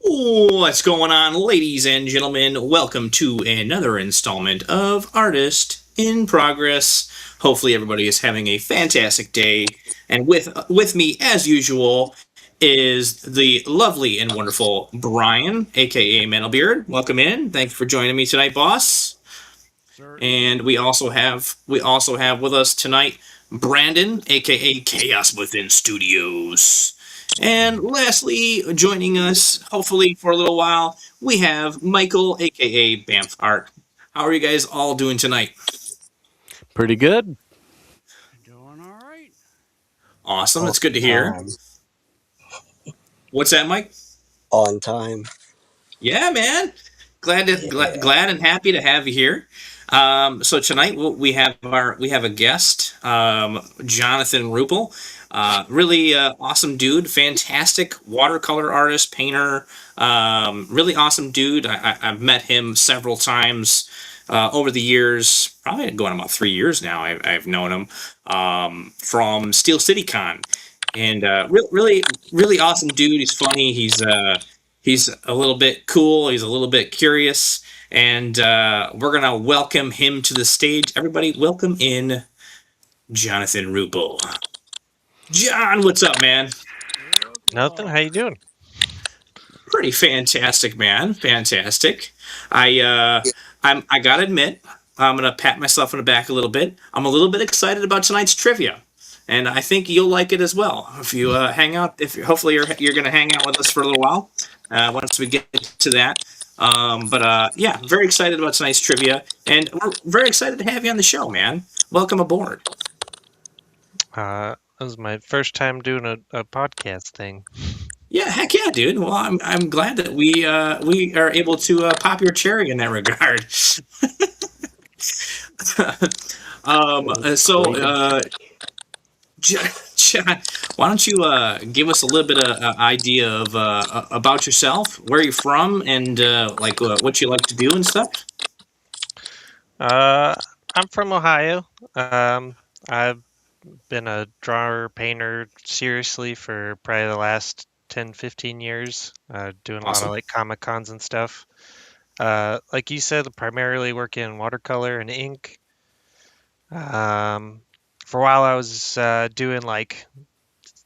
What's going on, ladies and gentlemen? Welcome to another installment of Artist in Progress. Hopefully, everybody is having a fantastic day. And with me, as usual, is the lovely and wonderful Brian, aka Mantlebeard. Welcome in. Thank you for joining me tonight, boss. Certainly. And we also have with us tonight Brandon, aka Chaos Within Studios. And lastly, joining us, hopefully for a little while, we have Michael, aka Bamf Art. How are you guys all doing tonight? Pretty good. Doing all right. Awesome, On that's good to hear. time. What's that, Mike? On time. Yeah, man. Yeah. Glad and happy to have you here. So tonight we have a guest, Jonathan Ruple. Really awesome dude, fantastic watercolor artist, painter. Really awesome dude. I've met him several times over the years. Probably going on about 3 years now. I've known him from Steel City Con, and really awesome dude. He's funny. He's a little bit cool. He's a little bit curious, and we're gonna welcome him to the stage. Everybody, welcome in Jonathan Ruple. John, what's up, man? What's Nothing. How up? you doing? Pretty fantastic, man. Fantastic. I I gotta admit, I'm gonna pat myself on the back a little bit. I'm a little bit excited about tonight's trivia, and I think you'll like it as well. If you hang out, if hopefully you're gonna hang out with us for a little while. Once we get to that. But yeah, very excited about tonight's trivia, and we're very excited to have you on the show, man. Welcome aboard. This is my first time doing a podcast thing. Yeah, heck yeah, dude. Well, I'm glad that we are able to pop your cherry in that regard. So, John, why don't you give us a little bit of idea of about yourself, where you're from, and what you like to do and stuff? Uh, I'm from Ohio. I've been a drawer painter seriously for probably the last 10, 15 years, doing a lot of Awesome. like Comic Cons and stuff. Like you said, primarily work in watercolor and ink. Um, for a while, I was doing like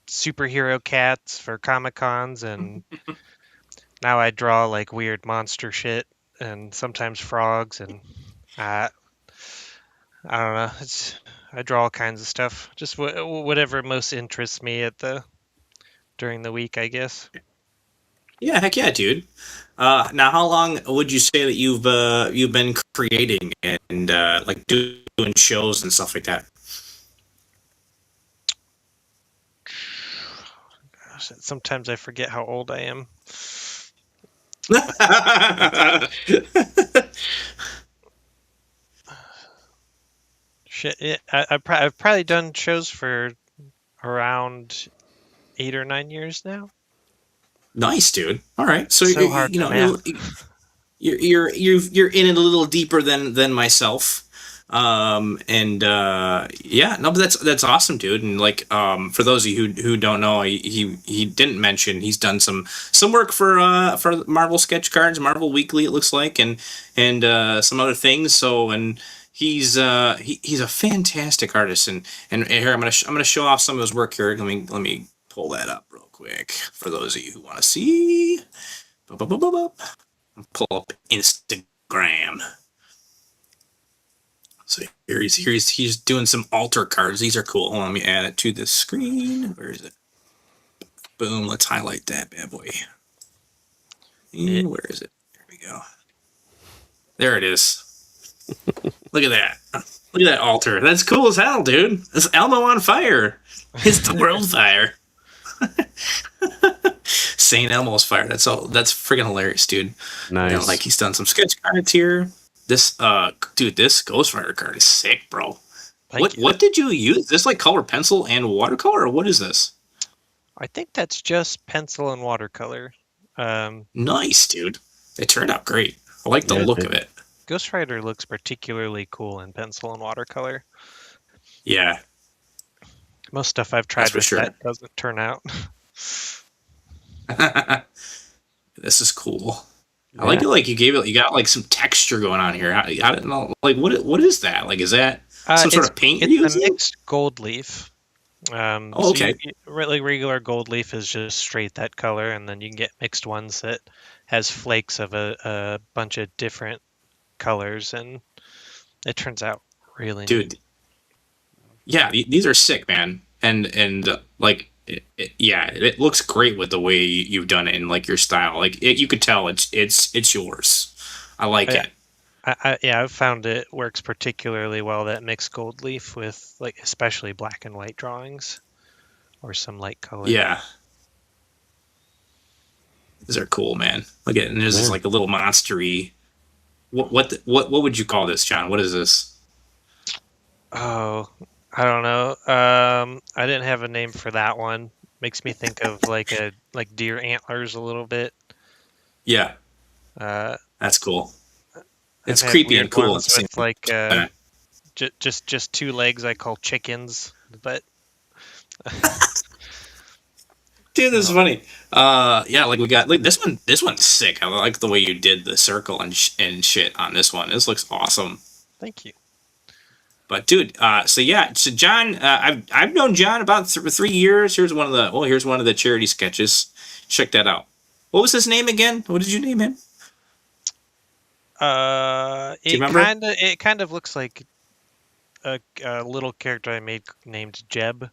superhero cats for Comic Cons, and now I draw like weird monster shit and sometimes frogs, and I I don't know. I draw all kinds of stuff, just whatever most interests me at the during the week, I guess. Yeah, heck yeah, dude. Now, how long would you say that you've been creating and like doing shows and stuff like that? Gosh, sometimes I forget how old I am. Shit, I've probably done shows for around 8 or 9 years now. Nice, dude. All right, so So hard you to know math. you're in it a little deeper than myself. And yeah, no, but that's awesome, dude. And like for those of you who don't know, he didn't mention he's done some work for Marvel sketch cards, Marvel Weekly, it looks like, and some other things. So and he's a fantastic artist. And here I'm gonna show off some of his work here. Let me pull that up real quick for those of you who want to see. Bup, bup, bup, bup, bup. Pull up Instagram. So he's doing some altar cards. These are cool. Hold on, let me add it to the screen. Where is it? Boom. Let's highlight that bad boy. Yeah, And where is it? There we go. There it is. Look at that. Look at that altar. That's cool as hell, dude. It's Elmo on fire. It's the world fire. Saint Elmo's fire. That's all. That's freaking hilarious, dude. You know, like nice. he's done some sketch cards here. This dude, this Ghostwriter card is sick, bro. Like What did you use? Is this like color pencil and watercolor, or what is this? I think that's just pencil and watercolor. Um, Nice, dude. It turned out great. I like the yeah, look of it. Ghost Rider looks particularly cool in pencil and watercolor. Yeah, Most stuff I've that's tried for with sure. that doesn't turn out. This is cool. I Yeah. like it. Like you got like some texture going on here. I don't know. Like what is that? Like is that some sort It's of paint you're it's a using? mixed gold leaf. Oh, okay. Really regular gold leaf is just straight that color, and then you can get mixed ones that has flakes of a bunch of different colors, and it turns out really neat. Dude, yeah, these are sick, man. And like yeah, it looks great with the way you've done it and like your style. Like you could tell it's yours. I like I, it. yeah, I've found it works particularly well, that mixed gold leaf with like especially black and white drawings or some light color. Yeah. These are cool, man. Look at it. And there's this Yeah. like a little monstery. What would you call this, John? What is this? Oh, I don't know. I didn't have a name for that one. Makes me think of like deer antlers a little bit. Yeah, Uh, that's cool. I've It's had creepy weird and cool at ones the same with like time. just two legs I call chickens, but Dude, this is funny. Yeah, like we got like this one. This one's sick. I like the way you did the circle and shit on this one. This looks awesome. thank you. But dude, so yeah, so John, I've known John about 3 years. Here's one of the charity sketches. Check that out. What was his name again? What did you name him? Do you remember? It kind of looks like a little character I made named Jeb.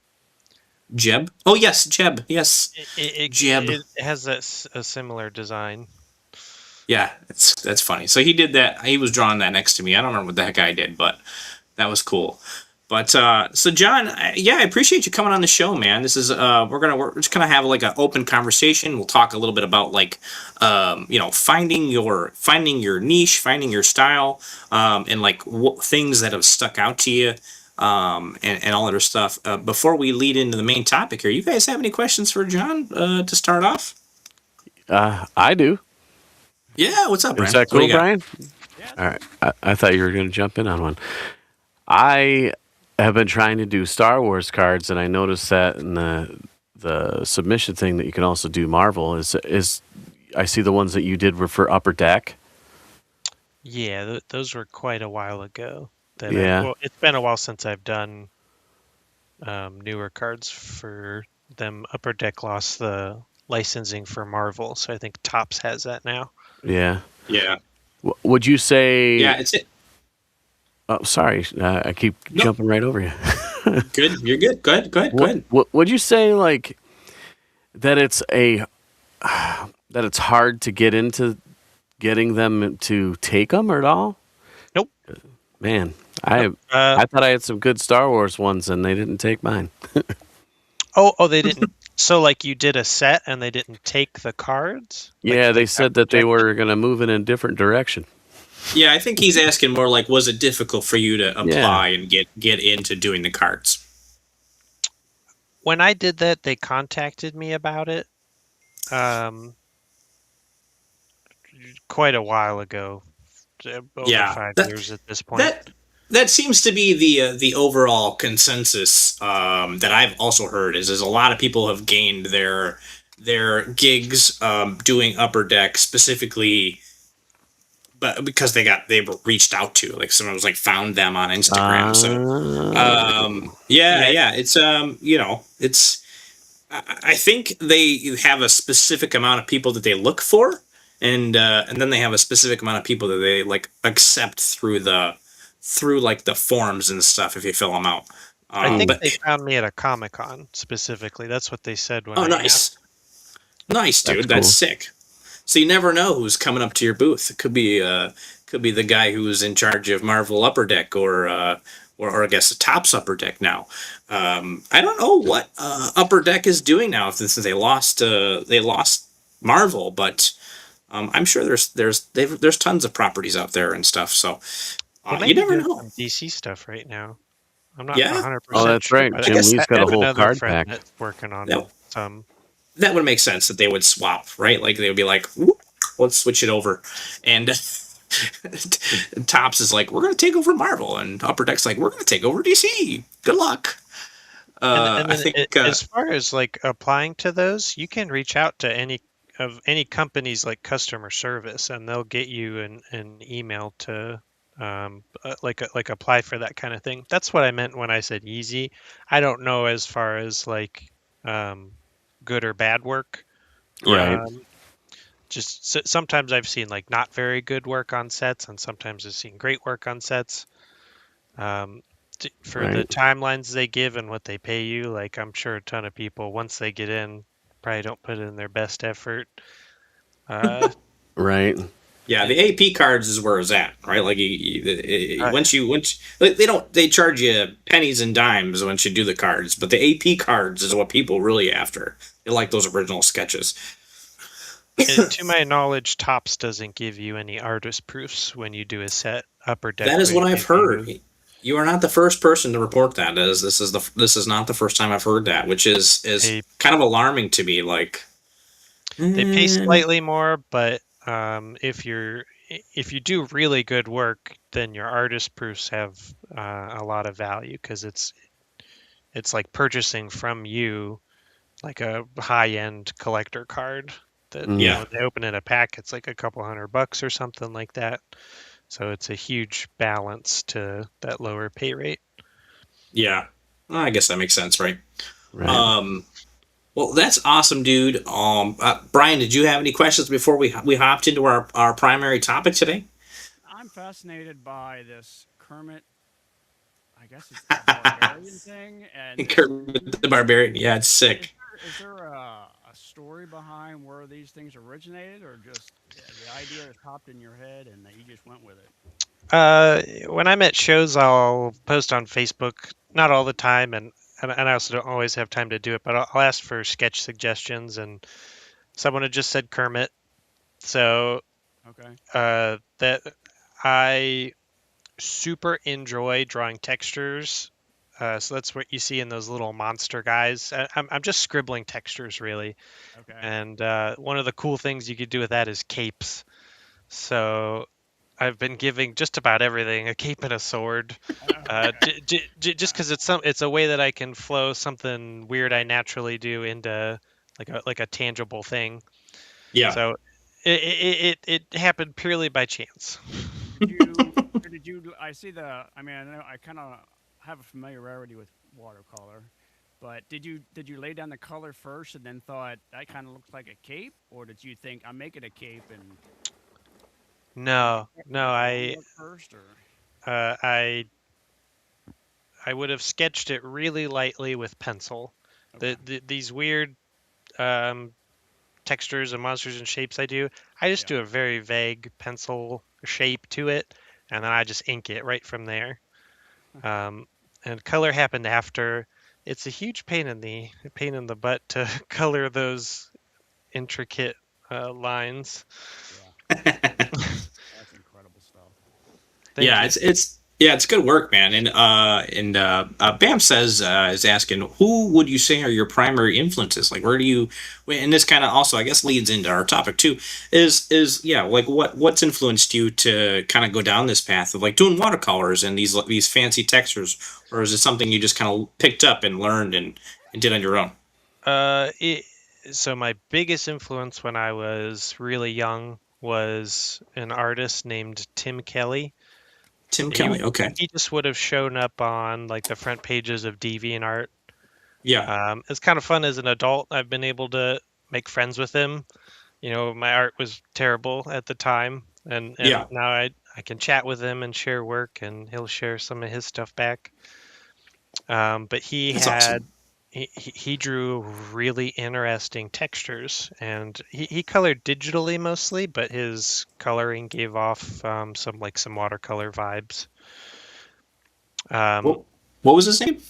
Jeb. Oh yes, Jeb. Yes, Jeb. It has a similar design. Yeah, that's funny. So he did that. He was drawing that next to me. I don't remember what the heck I did, but that was cool. But so John, yeah, I appreciate you coming on the show, man. This is we're just gonna have like an open conversation. We'll talk a little bit about like finding your niche, finding your style, and like things that have stuck out to you, and all other stuff. Before we lead into the main topic here, you guys have any questions for John to start off? I do. Yeah, what's up, Brian? Is that What do cool, you got? Brian? All right. I thought you were going to jump in on one. I have been trying to do Star Wars cards, and I noticed that in the submission thing that you can also do Marvel. Is I see the ones that you did were for Upper Deck. Yeah, those were quite a while ago. Yeah. It's been a while since I've done newer cards for them. Upper Deck lost the licensing for Marvel, so I think Topps has that now. Yeah. Yeah. Would you say? Yeah, it's it. Oh, sorry. I keep jumping right over you. Good. You're good. Good. Good. Would you say like that it's that it's hard to get into getting them to take them at all? Nope. Man, I thought I had some good Star Wars ones and they didn't take mine. Oh, they didn't. So like you did a set and they didn't take the cards? Yeah, they said that they were going to move in a different direction. Yeah, I think he's asking more like, was it difficult for you to apply and get into doing the cards? When I did that, they contacted me about it. Quite a while ago. Over 5 years at this point. That seems to be the overall consensus that I've also heard is a lot of people have gained their gigs doing Upper Deck specifically, but because they were reached out to, like someone was like found them on Instagram. It's I think they have a specific amount of people that they look for, and then they have a specific amount of people that they like accept through like the forms and stuff if you fill them out. I think they found me at a Comic-Con specifically. That's what they said when nice. Nice, dude. That's That's cool. sick. So you never know who's coming up to your booth. It could be the guy who's in charge of Marvel Upper Deck or I guess the Topps Upper Deck now. I don't know what Upper Deck is doing now since they lost Marvel, but I'm sure there's tons of properties out there and stuff. So you never know. Some DC stuff right now. I'm not Yeah? 100%. Oh, that's sure, right. but I Jim guess Lee's I got a have whole another card friend pack. that's working on Yep. some. That would make sense that they would swap, right? Like they would be like, "Whoop, let's switch it over," and Topps is like, "We're gonna take over Marvel," and Upper Deck's like, "We're gonna take over DC. Good luck." And I then think as far as like applying to those, you can reach out to any any company's like customer service, and they'll get you an email to like apply for that kind of thing. That's what I meant when I said easy. I don't know as far as like um, good or bad work. Right. Just sometimes I've seen like not very good work on sets, and sometimes I've seen great work on sets. For the Right. timelines they give and what they pay you, like I'm sure a ton of people once they get in probably don't put in their best effort. Uh, Right. Yeah, the AP cards is where it's at, right? Like uh, once they charge you pennies and dimes once you do the cards, but the AP cards is what people really after. They like those original sketches. and to my knowledge, Tops doesn't give you any artist proofs when you do a set. Upper Deck That is what would I've give heard. you You are not the first person to report that. This is not the first time I've heard that, which is they kind of alarming to me. Like, they pay eh, slightly more, but if you do really good work, then your artist proofs have a lot of value because it's like purchasing from you like a high-end collector card that Mm. when they open in a pack, it's like a couple $100 or something like that. So it's a huge balance to that lower pay rate. yeah, well, I guess that makes sense, right? Right. Well, that's awesome, dude. Brian, did you have any questions before we hopped into our primary topic today? I'm fascinated by this Kermit. I guess it's the barbarian thing, and Kermit the Barbarian. Yeah, it's sick. is there a story behind where these things originated, or just the idea that popped in your head and that you just went with it? When I'm at shows, I'll post on Facebook, not all the time, and I also don't always have time to do it, but I'll ask for sketch suggestions, and someone had just said Kermit, so Okay. that I super enjoy drawing textures. So that's what you see in those little monster guys. I'm just scribbling textures really, Okay. and one of the cool things you could do with that is capes. So I've been giving just about everything a cape and a sword, just because it's a way that I can flow something weird I naturally do into like a tangible thing. Yeah. So it happened purely by chance. Did you? Or did you? I see the. I mean, I know I kind of have a familiarity with watercolor, but did you lay down the color first and then thought that kind of looks like a cape, or did you think I'm making a cape and did you No, start with no, the groundwork first, or? uh, I I would have sketched it really lightly with pencil. Okay. These weird um, textures and monsters and shapes I just Yeah. do a very vague pencil shape to it, and then I just ink it right from there. Um, and color happened after. It's a huge pain in the butt to color those intricate lines. Yeah. That's incredible stuff. Thank Yeah, you. it's good work, man. And Bam says is asking, who would you say are your primary influences? Like, where do you? And this kind of also, I guess, leads into our topic too. Is yeah, like what's influenced you to kind of go down this path of like doing watercolors and these fancy textures, or is it something you just kind of picked up and learned and did on your own? Uh, it, so my biggest influence when I was really young was an artist named Tim Kelly. Tim He Kelly. Okay. he just would have shown up on like the front pages of DeviantArt. Yeah. It's kind of fun as an adult. I've been able to make friends with him. My art was terrible at the time, and Yeah. now I can chat with him and share work, and he'll share some of his stuff back. But That's awesome. he drew really interesting textures, and he colored digitally mostly, but his coloring gave off some watercolor vibes. Um, What what was his name?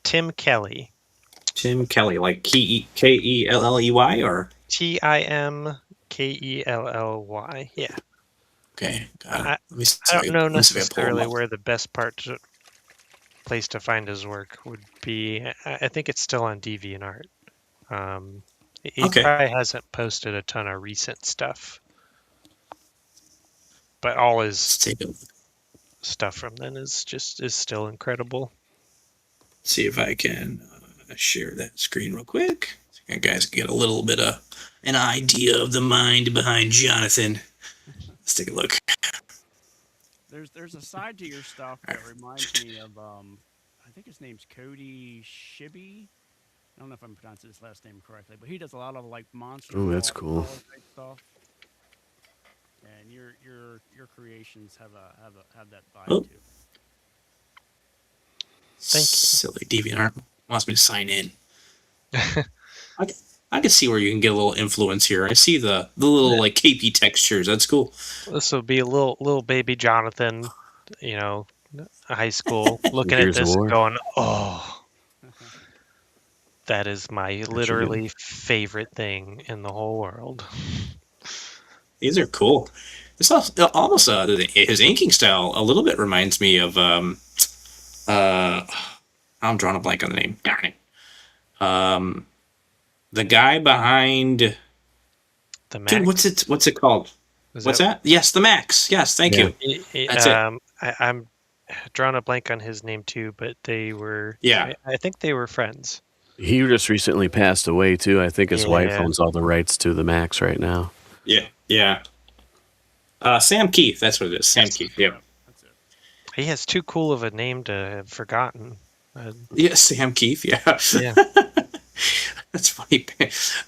Tim Kelly, Tim Kelly, like Kelley, or Timkelly. Yeah, okay, got it. I Let me see I if don't know let me see if I pull him necessarily up. where the best place to find his work would be. I think it's still on DeviantArt. He Okay. probably hasn't posted a ton of recent stuff, but all his Let's take a look. stuff from then is still incredible. See if I can share that screen real quick. You guys get a little bit of an idea of the mind behind Jonathan. Let's take a look. There's a side to your stuff All that reminds me of I think his name's Cody Shibby. I don't know if I'm pronouncing his last name correctly, but he does a lot of like monster Oh, that's cool. watercolor type stuff. And your creations have that vibe Oh. too. Thank you. Silly DeviantArt wants me to sign in. I can see where you can get a little influence here. I see the little like capey textures. That's cool. This would be a little baby Jonathan, you know, high school, looking at Gears of this and War. going, "Oh, that is my good. literally favorite thing in the whole world." These are cool. This almost his inking style a little bit reminds me of I'm drawing a blank on the name. Darn it. The guy behind The dude, Max. what's it called? Is What's that? Yes, the Max. Yes, thank Yeah. you. That's it. I'm drawing a blank on his name too, but they were. Yeah. I think they were friends. He just recently passed away too. I think his wife Yeah. owns all the rights to the Max right now. Yeah. Yeah. Sam Keith, that's what it is. Sam Keith. Yeah. That's it. He has too cool of a name to have forgotten. Yeah, Sam Keith. Yeah. Yeah. That's funny.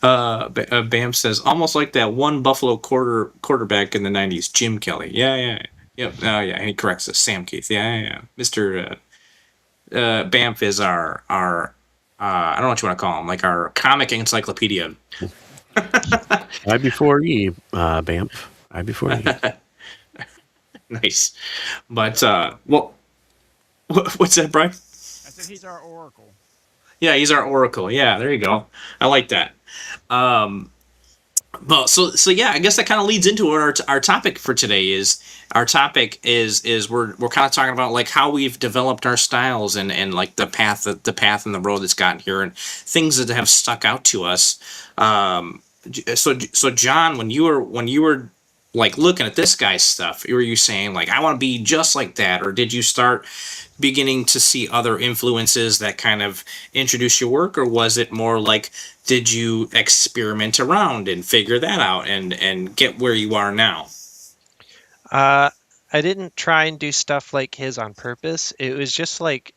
Bam says almost like that one Buffalo quarterback in the '90s, Jim Kelly. Yeah. Yep. Oh yeah, and he corrects us, Sam Keith. Yeah. Mr. Bamf is our I don't know what you want to call him, like our comic encyclopedia. I before E, Bamf. I before E. Nice. But well, what's that, Brian? I said he's our oracle. Yeah, he's our oracle. Yeah, there you go. I like that. Well, so yeah, I guess that kind of leads into what our topic for today is. Our topic is we're kind of talking about like how we've developed our styles and like the path and the road that's gotten here and things that have stuck out to us. So John, when you were like looking at this guy's stuff, were you saying like I want to be just like that, or did you start beginning to see other influences that kind of introduce your work, or was it more like did you experiment around and figure that out and get where you are now? I didn't try and do stuff like his on purpose. It was just like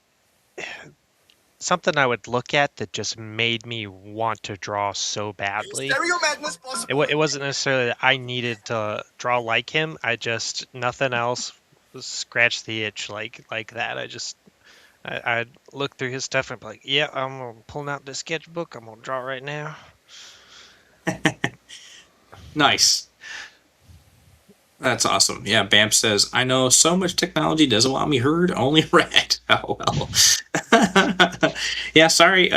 something I would look at that just made me want to draw so badly. It wasn't necessarily that I needed to draw like him. I just nothing else scratched the itch like that. I'd look through his stuff and be like, yeah, I'm pulling out this sketchbook. I'm gonna draw right now. Nice. That's awesome. Yeah, Bamp says, I know so much technology doesn't want me heard, only read. Oh, well. Yeah, sorry,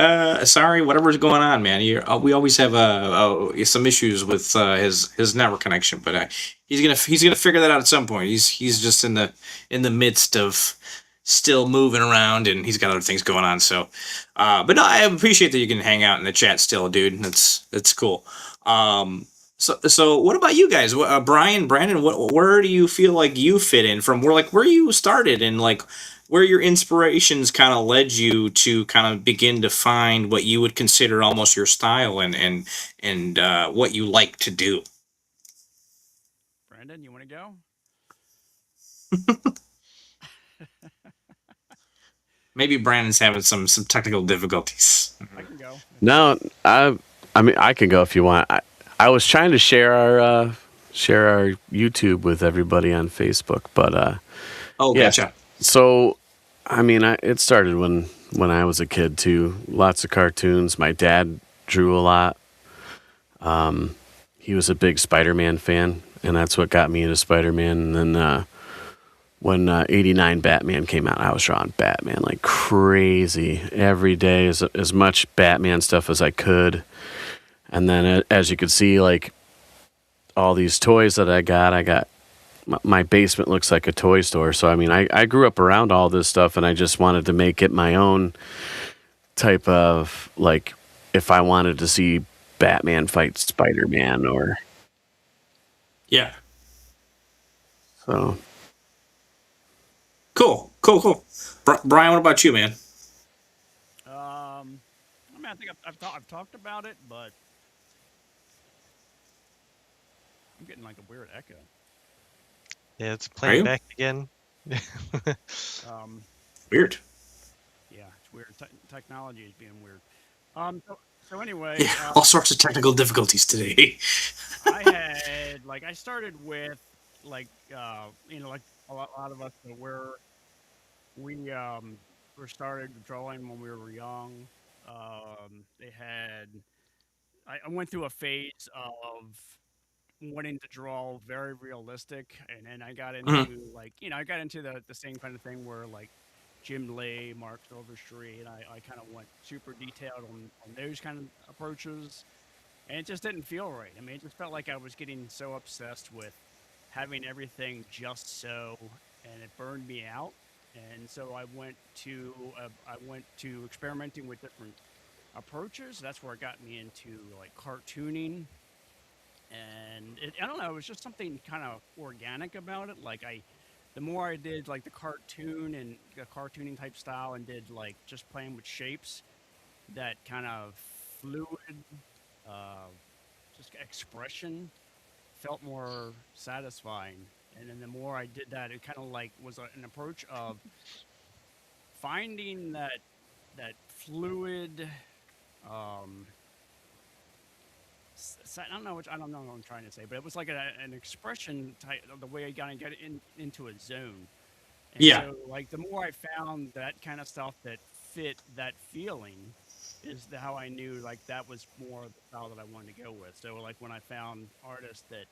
whatever's going on, man. We always have some issues with his network connection, but he's gonna figure that out at some point. He's just in the midst of still moving around, and he's got other things going on. So, but no, I appreciate that you can hang out in the chat still, dude. That's cool. So what about you guys? Brian, Brandon, where do you feel like you fit in from where you started and like where your inspirations kind of led you to kind of begin to find what you would consider almost your style and what you like to do? Brandon, you want to go? Maybe Brandon's having some technical difficulties. I can go. No, I mean I can go if you want. I was trying to share our YouTube with everybody on Facebook, but Oh, yeah. gotcha. So, I mean, it started when I was a kid too. Lots of cartoons. My dad drew a lot. He was a big Spider-Man fan, and that's what got me into Spider-Man. And then when '89 Batman came out, I was drawing Batman like crazy every day, as much Batman stuff as I could. And then, as you could see, like all these toys that I got my basement looks like a toy store. So, I mean, I grew up around all this stuff, and I just wanted to make it my own type of, like, if I wanted to see Batman fight Spider-Man or... Yeah. So... Cool. Brian, what about you, man? I'm I think I've talked about it, but I'm getting like a weird echo. Yeah, it's Are playing you? back again. Um, Weird. yeah, it's weird. Technology is being weird. So anyway, Yeah, all sorts of technical difficulties today. I started with like like a lot of us we started drawing when we were young. They had I went through a phase of wanting to draw very realistic, and then I got Mhm. into I got into the same kind of thing where like Jim Lee, Mark Silverstreet, and I kind of went super detailed on those kind of approaches, and it just didn't feel right. I mean, it just felt like I was getting so obsessed with having everything just so, and it burned me out. And so I went to experimenting with different approaches. That's where it got me into like cartooning, and I don't know, it was just something kind of organic about it. The more I did like the cartoon and the cartooning type style, and did like just playing with shapes, that kind of fluid, uh, just expression felt more satisfying. And then the more I did that, it kind of like was an approach of finding that fluid. Um, I don't know what I'm trying to say, but it was like an expression type of the way I got to get into a zone. And Yeah. so, like, the more I found that kind of stuff that fit that feeling, how I knew like that was more the style that I wanted to go with. So, like, when I found artists that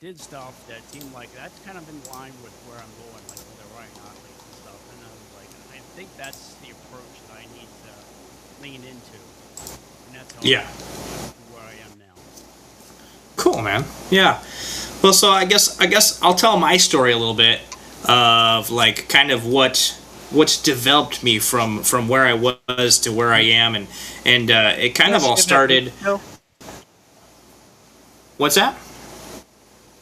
did stuff that seemed like that's kind of in line with where I'm going, like with the Ryan Otley and stuff, and I was like, I think that's the approach that I need to lean into, and that's how Yeah. I got to where I am now. Cool, man. Yeah. Well, so I guess I'll tell my story a little bit of like kind of what's developed me from where I was to where I am, and it kind of all started. What's that?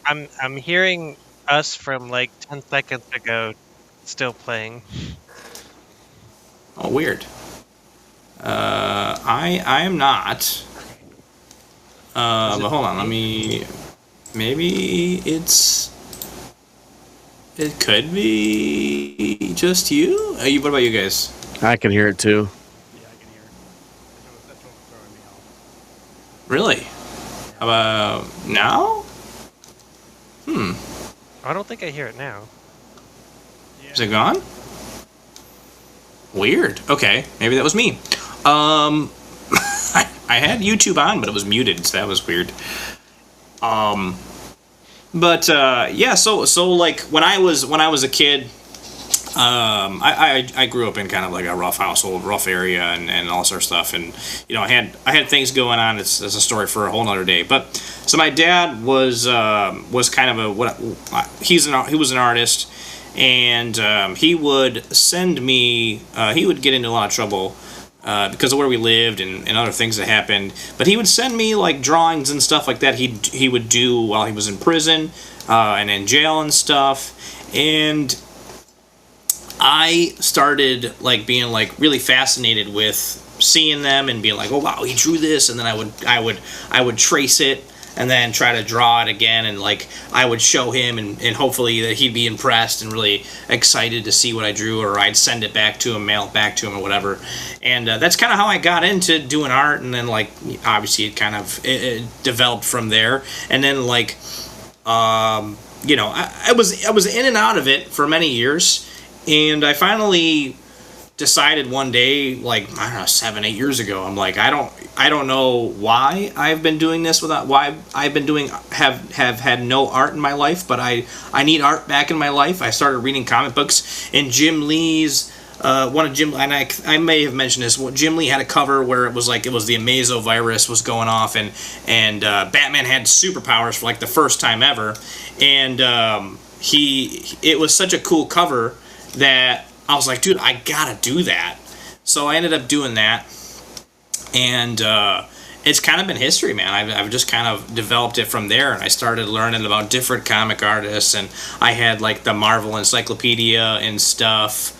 I'm hearing us from like 10 seconds ago still playing. Oh, weird. I am not. But hold on, let me. Maybe it could be just you. What about you guys? I can hear it too. Yeah, I can hear it. That's what was throwing me off. Really? Now? I don't think I hear it now. Yeah. Is it gone? Weird. Okay, maybe that was me. I had YouTube on, but it was muted, so that was weird. But yeah, so like when I was a kid, I grew up in kind of like a rough household, rough area, and all sorts of stuff, and I had things going on. It's a story for a whole nother day. But so my dad was kind of he was an artist, and he would send me. He would get into a lot of trouble. Because of where we lived and other things that happened, but he would send me like drawings and stuff like that. He would do while he was in prison and in jail and stuff, and I started like being like really fascinated with seeing them and being like, oh wow, he drew this, and then I would trace it and then try to draw it again, and like I would show him, and hopefully that he'd be impressed and really excited to see what I drew, or I'd send it back to him, mail it back to him, or whatever. And that's kind of how I got into doing art, and then like obviously it developed from there, and then like I was in and out of it for many years, and I finally decided one day, like I don't know, 7-8 years ago, I'm like, I don't know why I've been doing this why I've been doing have had no art in my life, but I need art back in my life. I started reading comic books, and Jim Lee's one of Jim, and I may have mentioned this. Jim Lee had a cover where it was the Amazo virus was going off, and Batman had superpowers for like the first time ever, and it was such a cool cover that I was like, dude, I gotta do that. So I ended up doing that, and it's kind of been history, man. I've just kind of developed it from there, and I started learning about different comic artists, and I had like the Marvel Encyclopedia and stuff,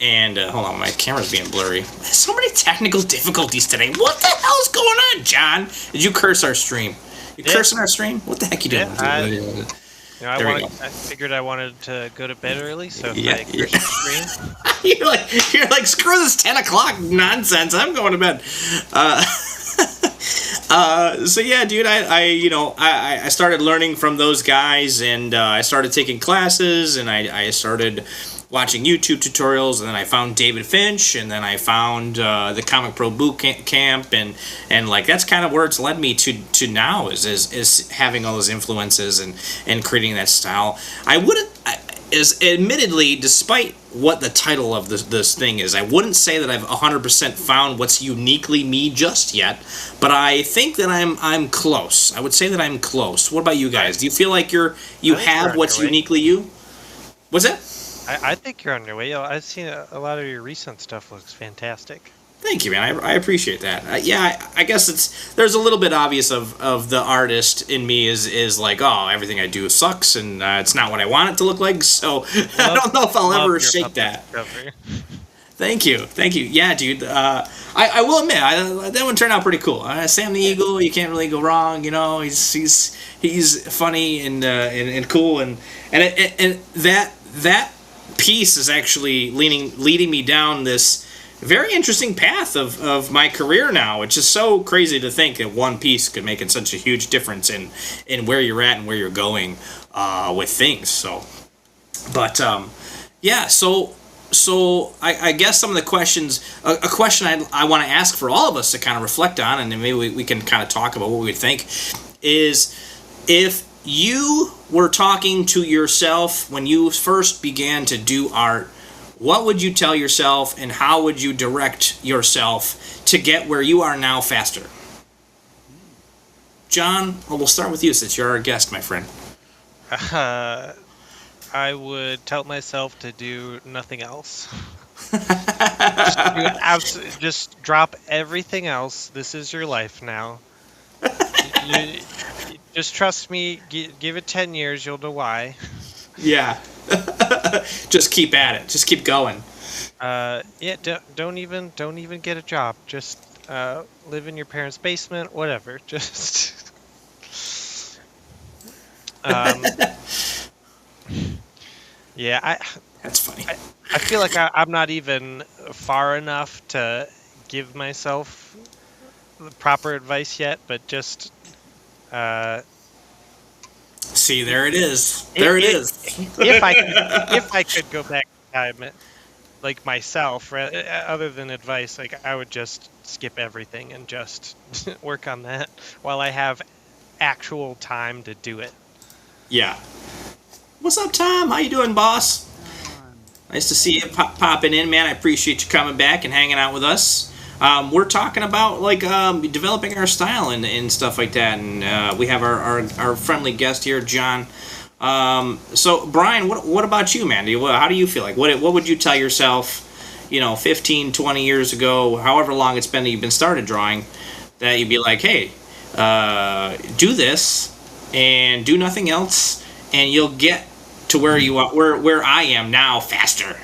And hold on, my camera's being blurry. So many technical difficulties today. What the hell's going on, John? Did you curse our stream? You cursing our stream? What the heck you doing? I figured I wanted to go to bed early, so if I curse your stream. you're like, screw this 10 o'clock nonsense. I'm going to bed. So yeah, dude, I started learning from those guys, and I started taking classes, and I started watching YouTube tutorials, and then I found David Finch, and then I found the Comic Pro Boot Camp, and like that's kind of where it's led me to now is having all those influences and creating that style. Admittedly, despite what the title of this thing is, I wouldn't say that I've 100% found what's uniquely me just yet, but I think that I'm close. I would say that I'm close. What about you guys? Do you feel like you have what's uniquely you? What's that? I think you're on your way. I've seen a lot of your recent stuff looks fantastic. Thank you, man. I appreciate that. I guess there's a little bit obvious of the artist in me is like, oh, everything I do sucks, and it's not what I want it to look like. So I don't know if I'll ever shake that. Thank you. Yeah, dude. I will admit that one turned out pretty cool. Sam the Eagle, you can't really go wrong. You know, he's funny and cool, and that piece is actually leading me down this very interesting path of my career now. It's just so crazy to think that one piece could make it such a huge difference in where you're at and where you're going with things. So, but yeah, so I guess some of the questions, a question I want to ask for all of us to kind of reflect on, and then maybe we can kind of talk about what we would think, is if you were talking to yourself when you first began to do art, what would you tell yourself, and how would you direct yourself to get where you are now faster? John, we'll start with you since you're our guest, my friend. I would tell myself to do nothing else. Just drop everything else. This is your life now. Just trust me. Give it 10 years. You'll know why. Yeah. Just keep at it. Just keep going. Don't even get a job. Just live in your parents' basement. Whatever. Just. Yeah, That's funny. I feel like I'm not even far enough to give myself the proper advice yet, but just see, there it is. There it is. If I could go back in time, like myself, other than advice, like I would just skip everything and just work on that while I have actual time to do it. Yeah. What's up, Tom? How you doing, boss? Nice to see you popping in, man. I appreciate you coming back and hanging out with us. We're talking about like developing our style and stuff like that, and we have our friendly guest here, John. So, Brian, what about you, man? How do you feel like? What would you tell yourself, 15, 20 years ago, however long it's been that you've been started drawing, that you'd be like, hey, do this and do nothing else, and you'll get to where you are, where I am now, faster.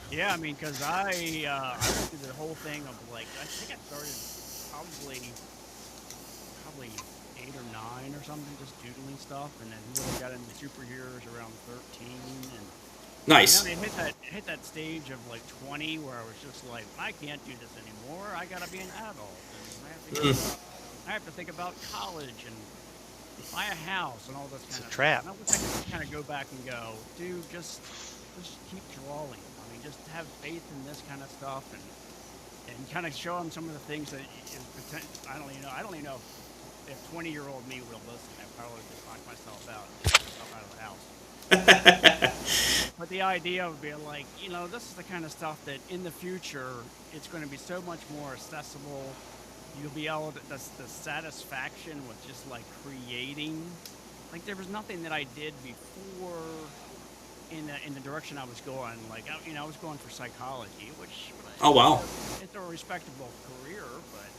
Yeah, I mean, because I went through the whole thing of like, I think I started probably 8 or 9 or something, just doodling stuff, and then really got into superheroes around 13, and nice. I hit that stage of like 20 where I was just like, I can't do this anymore. I gotta be an adult, and I have to think about college and buy a house and all this kind of trap. stuff. And I wish I could just kind of go back and go, dude, just keep drawing. I mean, just have faith in this kind of stuff and kind of show them some of the things that I don't even know if 20-year-old me would have listened. I probably just knocked myself out of the house. But the idea would be like, this is the kind of stuff that in the future it's going to be so much more accessible. You'll be able to, the satisfaction with just like creating. Like there was nothing that I did before in the direction I was going. Like I was going for psychology, which oh wow, it's a respectable career, but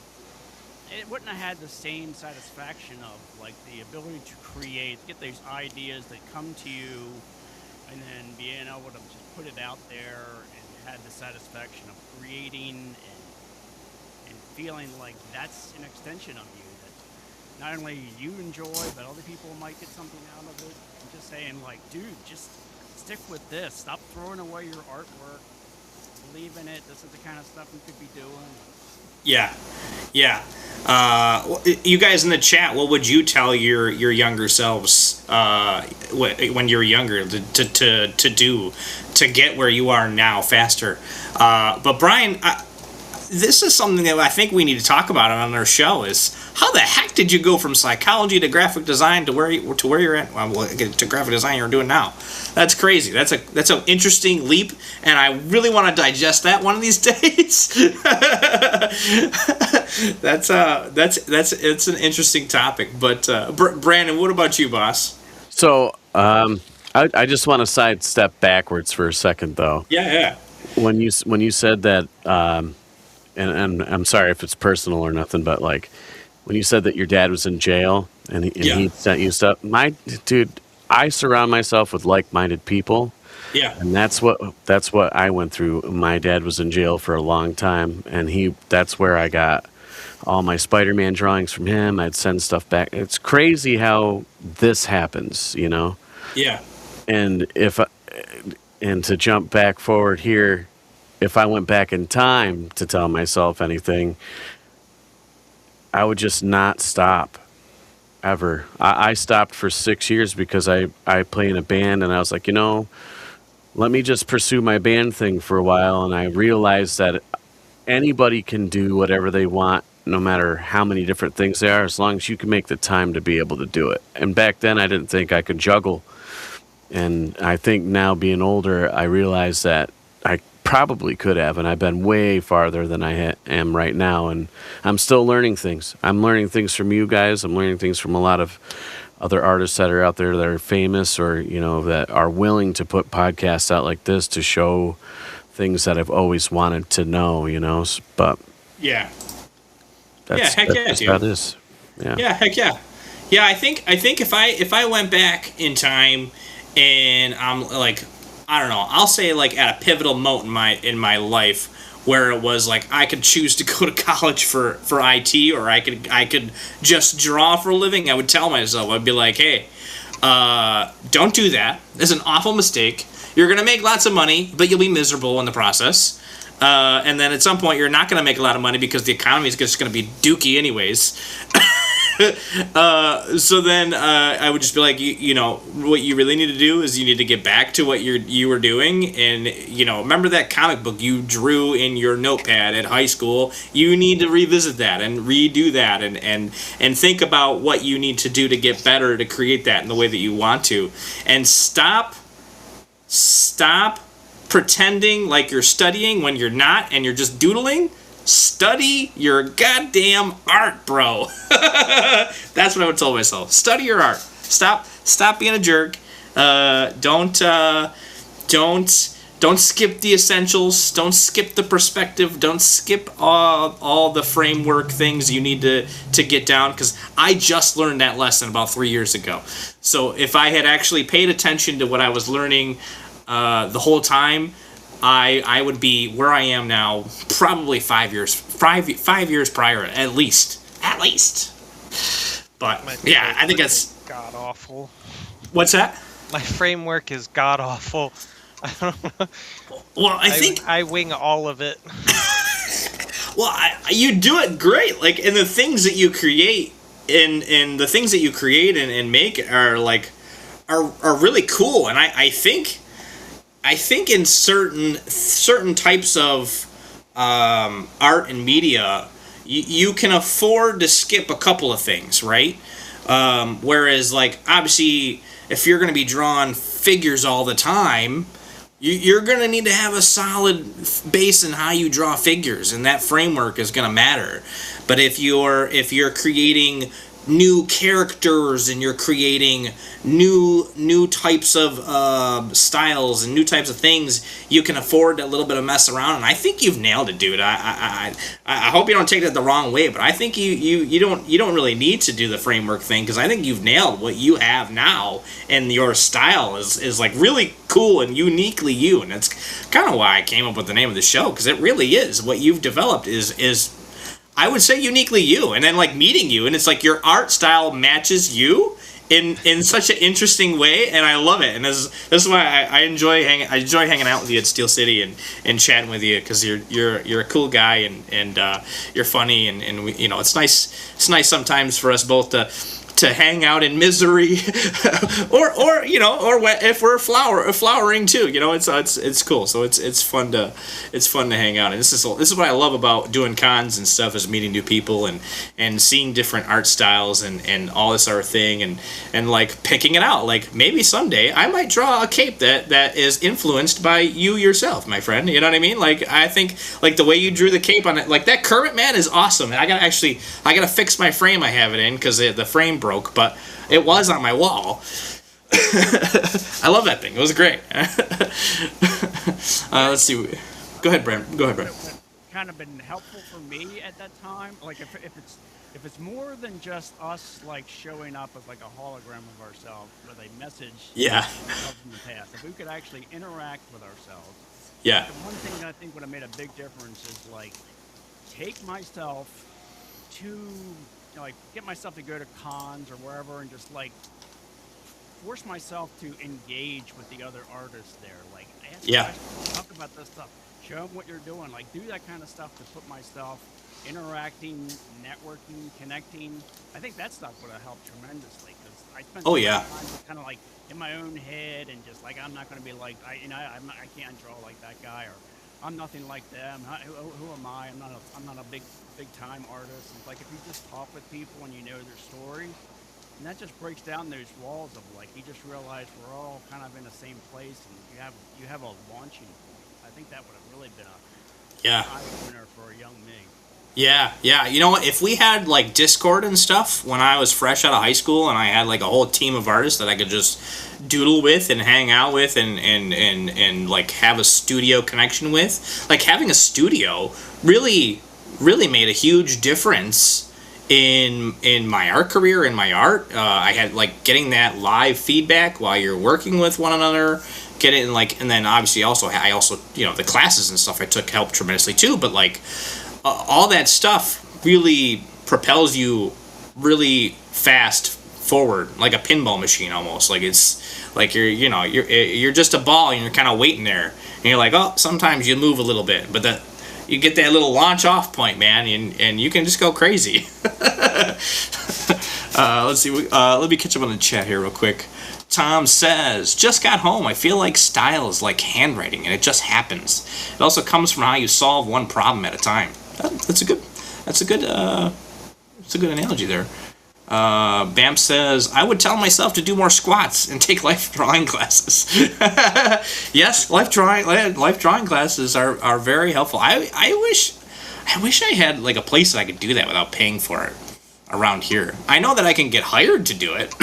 it wouldn't have had the same satisfaction of like the ability to create, get these ideas that come to you, and then being able to just put it out there and had the satisfaction of creating and feeling like that's an extension of you that not only you enjoy, but other people might get something out of it. I'm just saying, like, dude, just stick with this. Stop throwing away your artwork. Believe in it. This is the kind of stuff you could be doing. Yeah, yeah. You guys in the chat, what would you tell your younger selves when you were younger to do to get where you are now faster? But Brian, this is something that I think we need to talk about on our show. Is how the heck did you go from psychology to graphic design to where you're at? Well, to graphic design you're doing now. That's crazy. That's an interesting leap, and I really want to digest that one of these days. It's an interesting topic. But Brandon, what about you, boss? So I just want to sidestep backwards for a second, though. Yeah. When you said that, and I'm sorry if it's personal or nothing, but like when you said that your dad was in jail and he sent you stuff, I surround myself with like-minded people. Yeah. And that's what I went through. My dad was in jail for a long time, and that's where I got all my Spider-Man drawings from him. I'd send stuff back. It's crazy how this happens, you know? Yeah. And and to jump back forward here, if I went back in time to tell myself anything, I would just not stop. Ever. I stopped for 6 years because I play in a band, and I was like, let me just pursue my band thing for a while. And I realized that anybody can do whatever they want, no matter how many different things they are, as long as you can make the time to be able to do it. And back then I didn't think I could juggle. And I think now, being older, I realize that I probably could have, and I've been way farther than I am right now, and I'm still learning things. I'm learning things from you guys. I'm learning things from a lot of other artists that are out there that are famous, or that are willing to put podcasts out like this to show things that I've always wanted to know. But yeah, that's heck yeah, that's dude. about this. Yeah, heck yeah. Yeah, I think if I went back in time and I'm like, I don't know, I'll say like at a pivotal moment in my life where it was like I could choose to go to college for IT, or I could just draw for a living, I would tell myself, I'd be like, hey, don't do that. It's an awful mistake. You're going to make lots of money, but you'll be miserable in the process. And then at some point, you're not going to make a lot of money because the economy is just going to be dookie anyways. So then I would just be like, what you really need to do is you need to get back to what you were doing. And, remember that comic book you drew in your notepad at high school? You need to revisit that and redo that and think about what you need to do to get better to create that in the way that you want to. And stop pretending like you're studying when you're not and you're just doodling. Study your goddamn art, bro. That's what I would tell myself. Study your art. Stop being a jerk. Don't skip the essentials. Don't skip the perspective. Don't skip all the framework things you need to get down, because I just learned that lesson about 3 years ago. So if I had actually paid attention to what I was learning the whole time, I would be where I am now, probably 5 years prior, at least. But yeah, I think that's god awful. What's that? My framework is god awful. I don't know. Well, I think I wing all of it. Well, you do it great. Like, and the things that you create, and the things that you create and make are really cool. And I think in certain types of art and media, you can afford to skip a couple of things, right? Whereas, like, obviously, if you're going to be drawing figures all the time, you're going to need to have a solid base in how you draw figures, and that framework is going to matter. But if you're creating new characters, and you're creating new types of styles and new types of things, you can afford a little bit of mess around. And I think you've nailed it, dude. I hope you don't take that the wrong way, but I think you don't really need to do the framework thing, because I think you've nailed what you have now, and your style is like really cool and uniquely you. And that's kind of why I came up with the name of the show, because it really is what you've developed is I would say uniquely you. And then like meeting you, and it's like your art style matches you in such an interesting way, and I love it. And this is why I enjoy hanging out with you at Steel City and chatting with you, because you're a cool guy, and you're funny, and we, it's nice sometimes for us both to hang out in misery, or if we're flowering too. It's cool. So it's fun to hang out. And this is what I love about doing cons and stuff, is meeting new people and seeing different art styles and all this sort of thing, and like picking it out. Like maybe someday I might draw a cape that is influenced by you yourself, my friend. You know what I mean? Like I think like the way you drew the cape on it, like that Kermit man is awesome. And I gotta fix my frame I have it in, because the frame broke, but it was on my wall. I love that thing. It was great. Let's see. Go ahead, Brent. Kind of been helpful for me at that time. Like if it's more than just us like showing up as like a hologram of ourselves with a message. Yeah. In the past, if we could actually interact with ourselves. Yeah. The one thing that I think would have made a big difference is like take myself to like get myself to go to cons or wherever, and just like force myself to engage with the other artists there. Like ask questions, talk about this stuff, show them what you're doing, like do that kind of stuff to put myself interacting, networking, connecting. I think that stuff would have helped tremendously, because I spent time kind of like in my own head, and just like I'm not going to be like I can't draw like that guy, or I'm nothing like them. Who am I? I'm not a big time artist. It's like if you just talk with people and you know their story, and that just breaks down those walls of like you just realize we're all kind of in the same place, and you have a launching point. I think that would have really been a eye opener for a young me. Yeah. You know what? If we had like Discord and stuff when I was fresh out of high school, and I had like a whole team of artists that I could just doodle with and hang out with and like have a studio connection with, like having a studio really made a huge difference in my art career, in my art. I had like getting that live feedback while you're working with one another, getting like, and then obviously I also the classes and stuff I took helped tremendously too. But like all that stuff really propels you really fast forward, like a pinball machine almost. Like it's like you're just a ball, and you're kind of waiting there, and you're like, oh, sometimes you move a little bit, but you get that little launch off point, man, and you can just go crazy. Let's see. Let me catch up on the chat here real quick. Tom says, just got home. I feel like style is like handwriting, and it just happens. It also comes from how you solve one problem at a time. That's a good analogy there. Bam says, I would tell myself to do more squats and take life drawing classes. Yes, life drawing classes are very helpful. I wish I had like a place that I could do that without paying for it around here. I know that I can get hired to do it.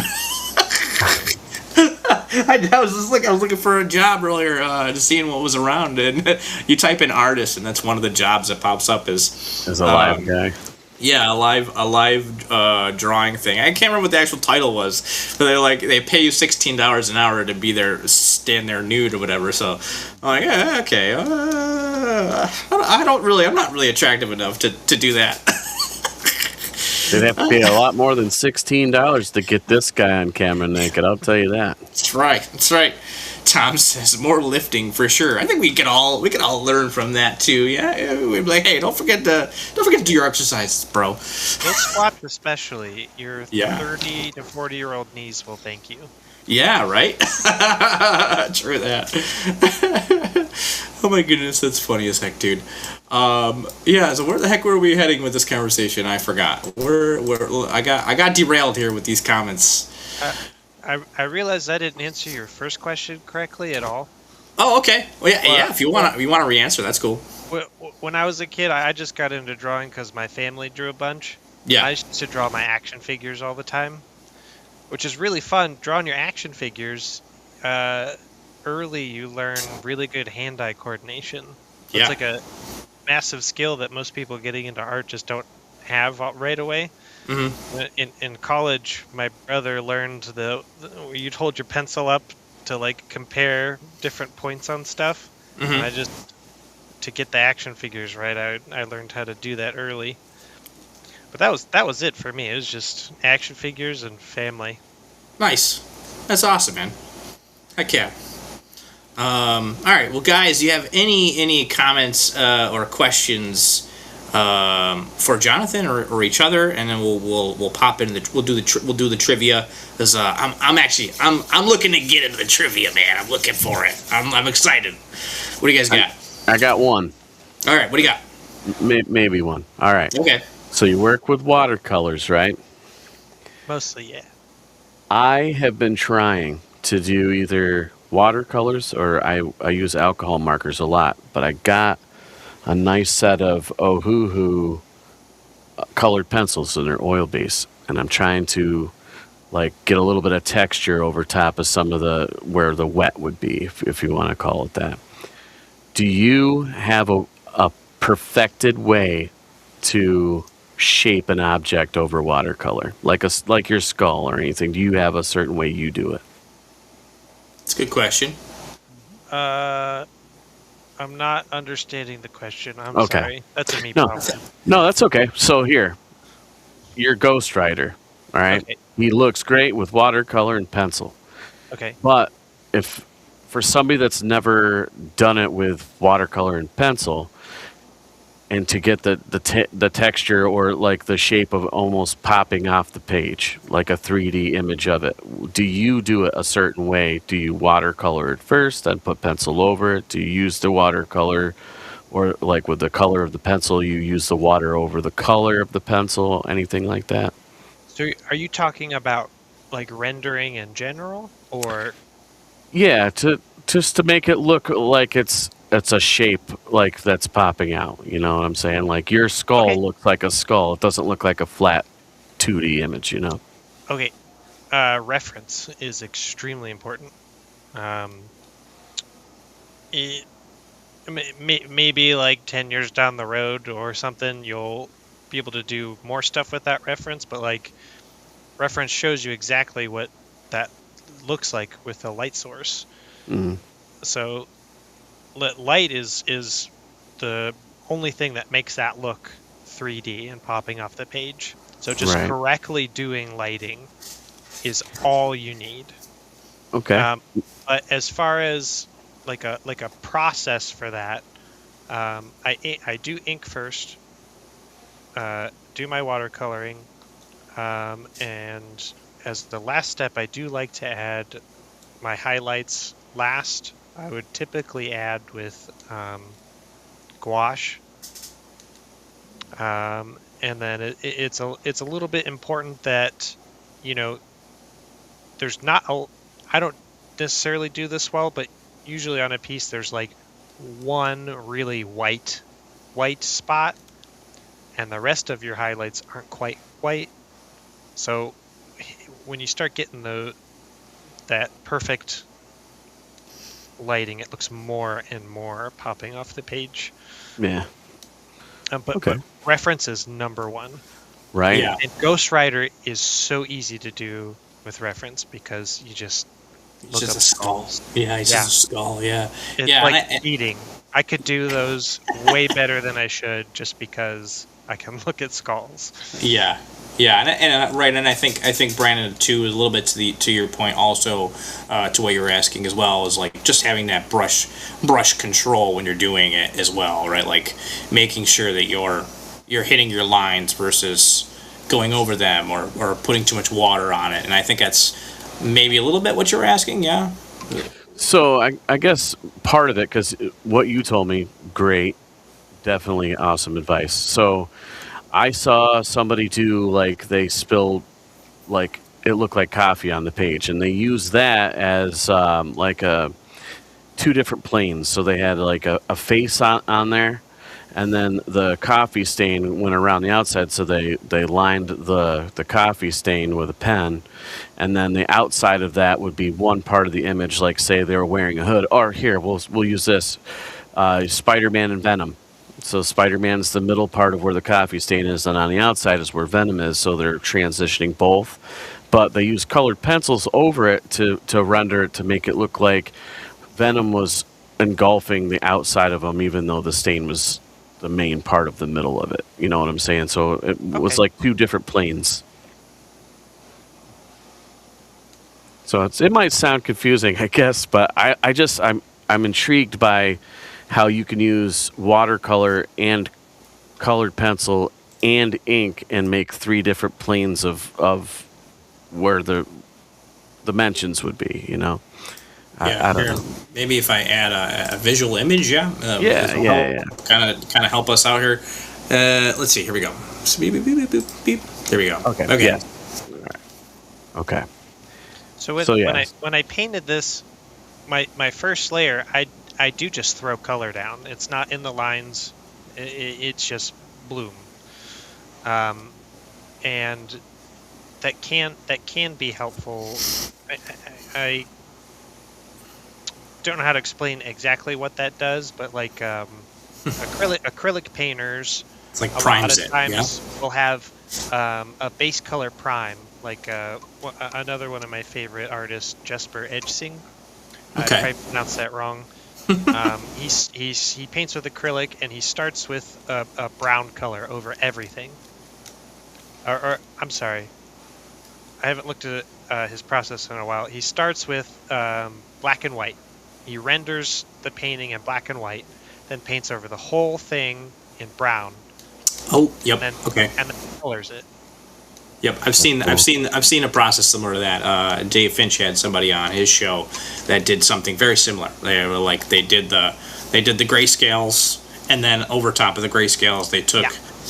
I was looking for a job earlier, just seeing what was around, and you type in artist, and that's one of the jobs that pops up as a live guy. Yeah, a live drawing thing. I can't remember what the actual title was, but they pay you $16 an hour to be there, stand there nude or whatever. So I'm like, yeah, okay. I'm not really attractive enough to do that. They'd have to pay a lot more than $16 to get this guy on camera naked. I'll tell you that. That's right. Tom says more lifting for sure. I think we could all learn from that too. Yeah, we'd be like, hey, don't forget to do your exercises, bro. Those squats especially, your 30 to 40-year-old knees will thank you. Yeah, right. True that. Oh my goodness, that's funny as heck, dude. Yeah. So where the heck were we heading with this conversation? I forgot. I got derailed here with these comments. I realized I didn't answer your first question correctly at all. Oh, okay. Well, yeah. If you want to re-answer, that's cool. When I was a kid, I just got into drawing because my family drew a bunch. Yeah. I used to draw my action figures all the time, which is really fun. Drawing your action figures, early you learn really good hand-eye coordination. So Yeah. It's like a massive skill that most people getting into art just don't have right away. In college, my brother learned where you'd hold your pencil up to like compare different points on stuff. And I just, to get the action figures right, I learned how to do that early. But that was it for me. It was just action figures and family. Nice. That's awesome, man. Heck yeah. All right. Well, guys, do you have any comments or questions for Jonathan or each other, and then we'll pop into we'll do the trivia, because I'm looking to get into the trivia, man. I'm looking for it. I'm excited. What do you guys got? I got one. All right. What do you got? Maybe one. All right. Okay. So you work with watercolors, right? Mostly, yeah. I have been trying to do either watercolors or I use alcohol markers a lot, but I got a nice set of Ohuhu colored pencils, and they're oil based, and I'm trying to like get a little bit of texture over top of some of where the wet would be, if you want to call it that. Do you have a perfected way to shape an object over watercolor, like your skull or anything? Do you have a certain way you do it? It's a good question. I'm not understanding the question. I'm Okay. sorry. That's a me No. problem. No, that's okay. So here, your Ghost Rider, all right? Okay. He looks great with watercolor and pencil. Okay. But if for somebody that's never done it with watercolor and pencil, and to get the texture or like the shape of almost popping off the page, like a 3D image of it, do you do it a certain way? Do you watercolor it first, then put pencil over it? Do you use the watercolor, or like with the color of the pencil, you use the water over the color of the pencil? Anything like that? So are you talking about like rendering in general, or? Yeah, just to make it look like it's a shape like that's popping out. You know what I'm saying? Like your skull Okay. looks like a skull. It doesn't look like a flat 2D image, you know? Okay. Reference is extremely important. Maybe like 10 years down the road or something, you'll be able to do more stuff with that reference, but like reference shows you exactly what that looks like with a light source. So light is the only thing that makes that look 3D and popping off the page. So just Right. correctly doing lighting is all you need. Okay. But as far as like a process for that, I do ink first, do my watercoloring, and as the last step, I do like to add my highlights last. I would typically add with gouache, and then it's a little bit important that, you know, there's not I don't necessarily do this well, but usually on a piece there's like one really white spot, and the rest of your highlights aren't quite white. So when you start getting that perfect lighting, it looks more and more popping off the page. Yeah. But Okay. reference is number one. Right? Yeah. And Ghost Rider is so easy to do with reference because you just It's look just up a skull. skulls. Yeah, it's Yeah. just a skull. Yeah. It's Yeah, like and eating. I could do those way better than I should just because I can look at skulls. Yeah, right, and I think Brandon too is a little bit to your point also, to what you were asking as well, is like just having that brush control when you're doing it as well, right? Like making sure that you're hitting your lines versus going over them or putting too much water on it, and I think that's maybe a little bit what you were asking. Yeah. So I guess part of it, because what you told me, great, definitely awesome advice. So I saw somebody do, like, they spilled, like, it looked like coffee on the page, and they used that as like two different planes. So they had like a face on there, and then the coffee stain went around the outside. So they lined the coffee stain with a pen, and then the outside of that would be one part of the image, like say they were wearing a hood. Or here, we'll use this Spider-Man and Venom. So Spider-Man's the middle part of where the coffee stain is, and on the outside is where Venom is. So they're transitioning both, but they use colored pencils over it to render it to make it look like Venom was engulfing the outside of him, even though the stain was the main part of the middle of it. You know what I'm saying? So it was Okay. like two different planes. So it might sound confusing, I guess, but I'm intrigued by how you can use watercolor and colored pencil and ink and make three different planes of where the dimensions would be. You know, I don't here, know. maybe if I add a visual image, Yeah, yeah. kind of help us out here. Let's see. Here we go. Beep, beep, beep, beep, beep, beep. There we go. Okay. Yeah. Okay. So, when yeah. when I painted this, my first layer, I do just throw color down. It's not in the lines. It's just bloom. And that can be helpful. I don't know how to explain exactly what that does, but like acrylic painters, It's like a lot primes of it. times Yeah. will have a base color prime, like another one of my favorite artists, Jesper Edgsing. I Okay. probably pronounced that wrong. He paints with acrylic, and he starts with a brown color over everything. Or I'm sorry, I haven't looked at his process in a while. He starts with black and white. He renders the painting in black and white, then paints over the whole thing in brown, Oh, yep. and Okay. then colors it. Yep. I've seen a process similar to that. Dave Finch had somebody on his show that did something very similar. They were like they did the grayscales, and then over top of the grayscales they took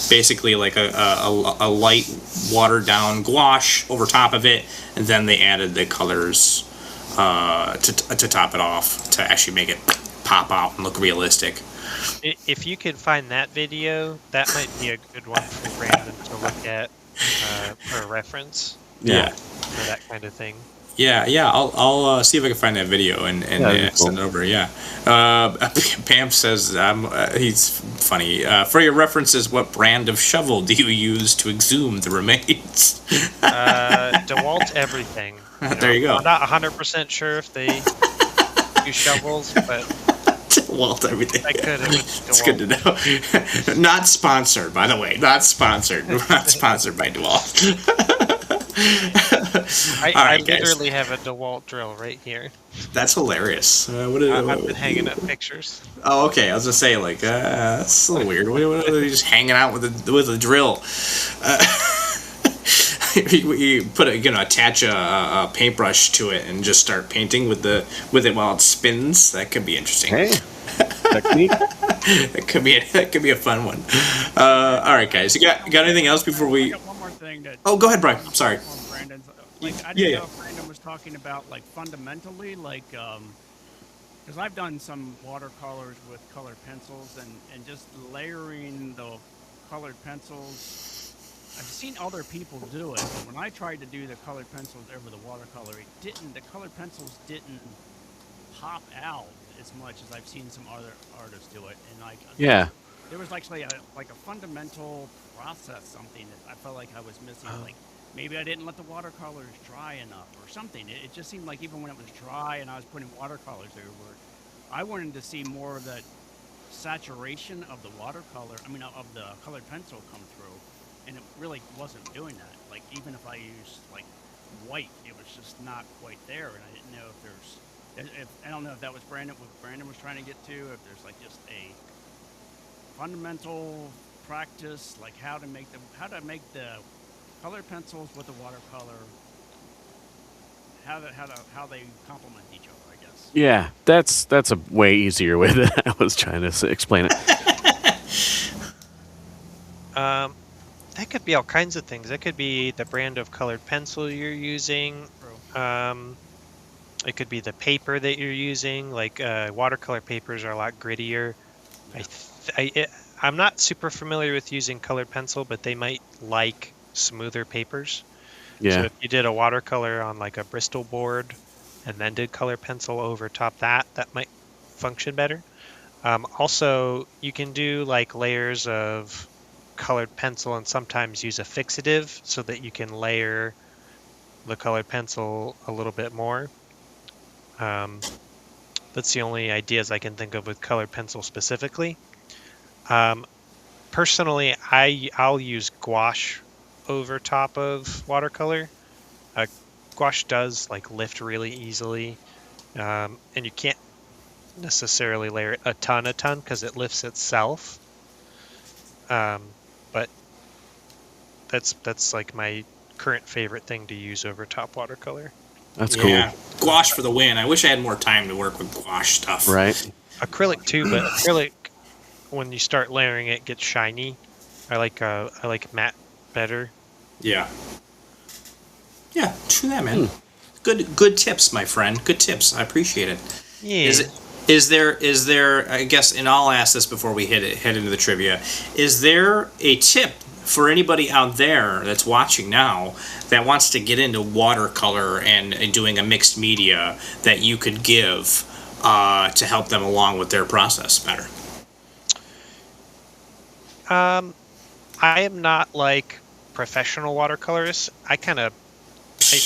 basically like a light watered down gouache over top of it, and then they added the colors to top it off to actually make it pop out and look realistic. If you could find that video, that might be a good one for Brandon to look at for reference Yeah. for that kind of thing. Yeah. I'll see if I can find that video and that'd be send it over. Yeah. Pam says he's funny. For your references, what brand of shovel do you use to exhume the remains? DeWalt everything. There you go. I'm not 100% sure if they use shovels, but Walt, everything. I could have. It's good to know. Not sponsored, by the way. Not sponsored. We're not sponsored by DeWalt. I right, guys. literally have a DeWalt drill right here. That's hilarious. I've been hanging up pictures. Oh, okay. I was gonna say like that's a little weird. What are you just hanging out with a drill? You put attach a paintbrush to it and just start painting with it while it spins. That could be interesting. Hey, technique. That could be a fun one. All right, guys. You got anything else before we? I got one more thing that. Oh, go ahead, Brian. Sorry. On Brandon's, like, I didn't Yeah. know if Brandon was talking about like fundamentally, like, because I've done some watercolors with colored pencils and just layering the colored pencils. I've seen other people do it, but when I tried to do the colored pencils over the watercolor, the colored pencils didn't pop out as much as I've seen some other artists do it. And like, Yeah. there was actually a fundamental process, something that I felt like I was missing. Like maybe I didn't let the watercolors dry enough or something. It just seemed like even when it was dry and I was putting watercolors over it, I wanted to see more of that saturation of the watercolor, of the colored pencil come through. And it really wasn't doing that. Like even if I used like white, it was just not quite there. And I didn't know I don't know if that was what Brandon was trying to get to. If there's like just a fundamental practice, like how to make the colored pencils with the watercolor, how they complement each other, I guess. Yeah, that's a way easier way than I was trying to explain it. That could be all kinds of things. That could be the brand of colored pencil you're using. It could be the paper that you're using. Like watercolor papers are a lot grittier. I'm not super familiar with using colored pencil, but they might like smoother papers. So Yeah. if you did a watercolor on like a Bristol board and then did color pencil over top that might function better. Also, you can do like layers of colored pencil and sometimes use a fixative so that you can layer the colored pencil a little bit more. That's the only ideas I can think of with colored pencil specifically. Personally, I'll use gouache over top of watercolor. Gouache does like lift really easily, and you can't necessarily layer it a ton because it lifts itself. But that's like my current favorite thing to use over top watercolor. That's Yeah, cool. gouache for the win. I wish I had more time to work with gouache stuff. Right. Acrylic too, but acrylic when you start layering it gets shiny. I like matte better. Yeah. Yeah, true that, man. Good tips, my friend. Good tips. I appreciate it. Yeah. Is there? I guess, and I'll ask this before we head into the trivia. Is there a tip for anybody out there that's watching now that wants to get into watercolor and doing a mixed media that you could give to help them along with their process better? I am not like professional watercolorist. I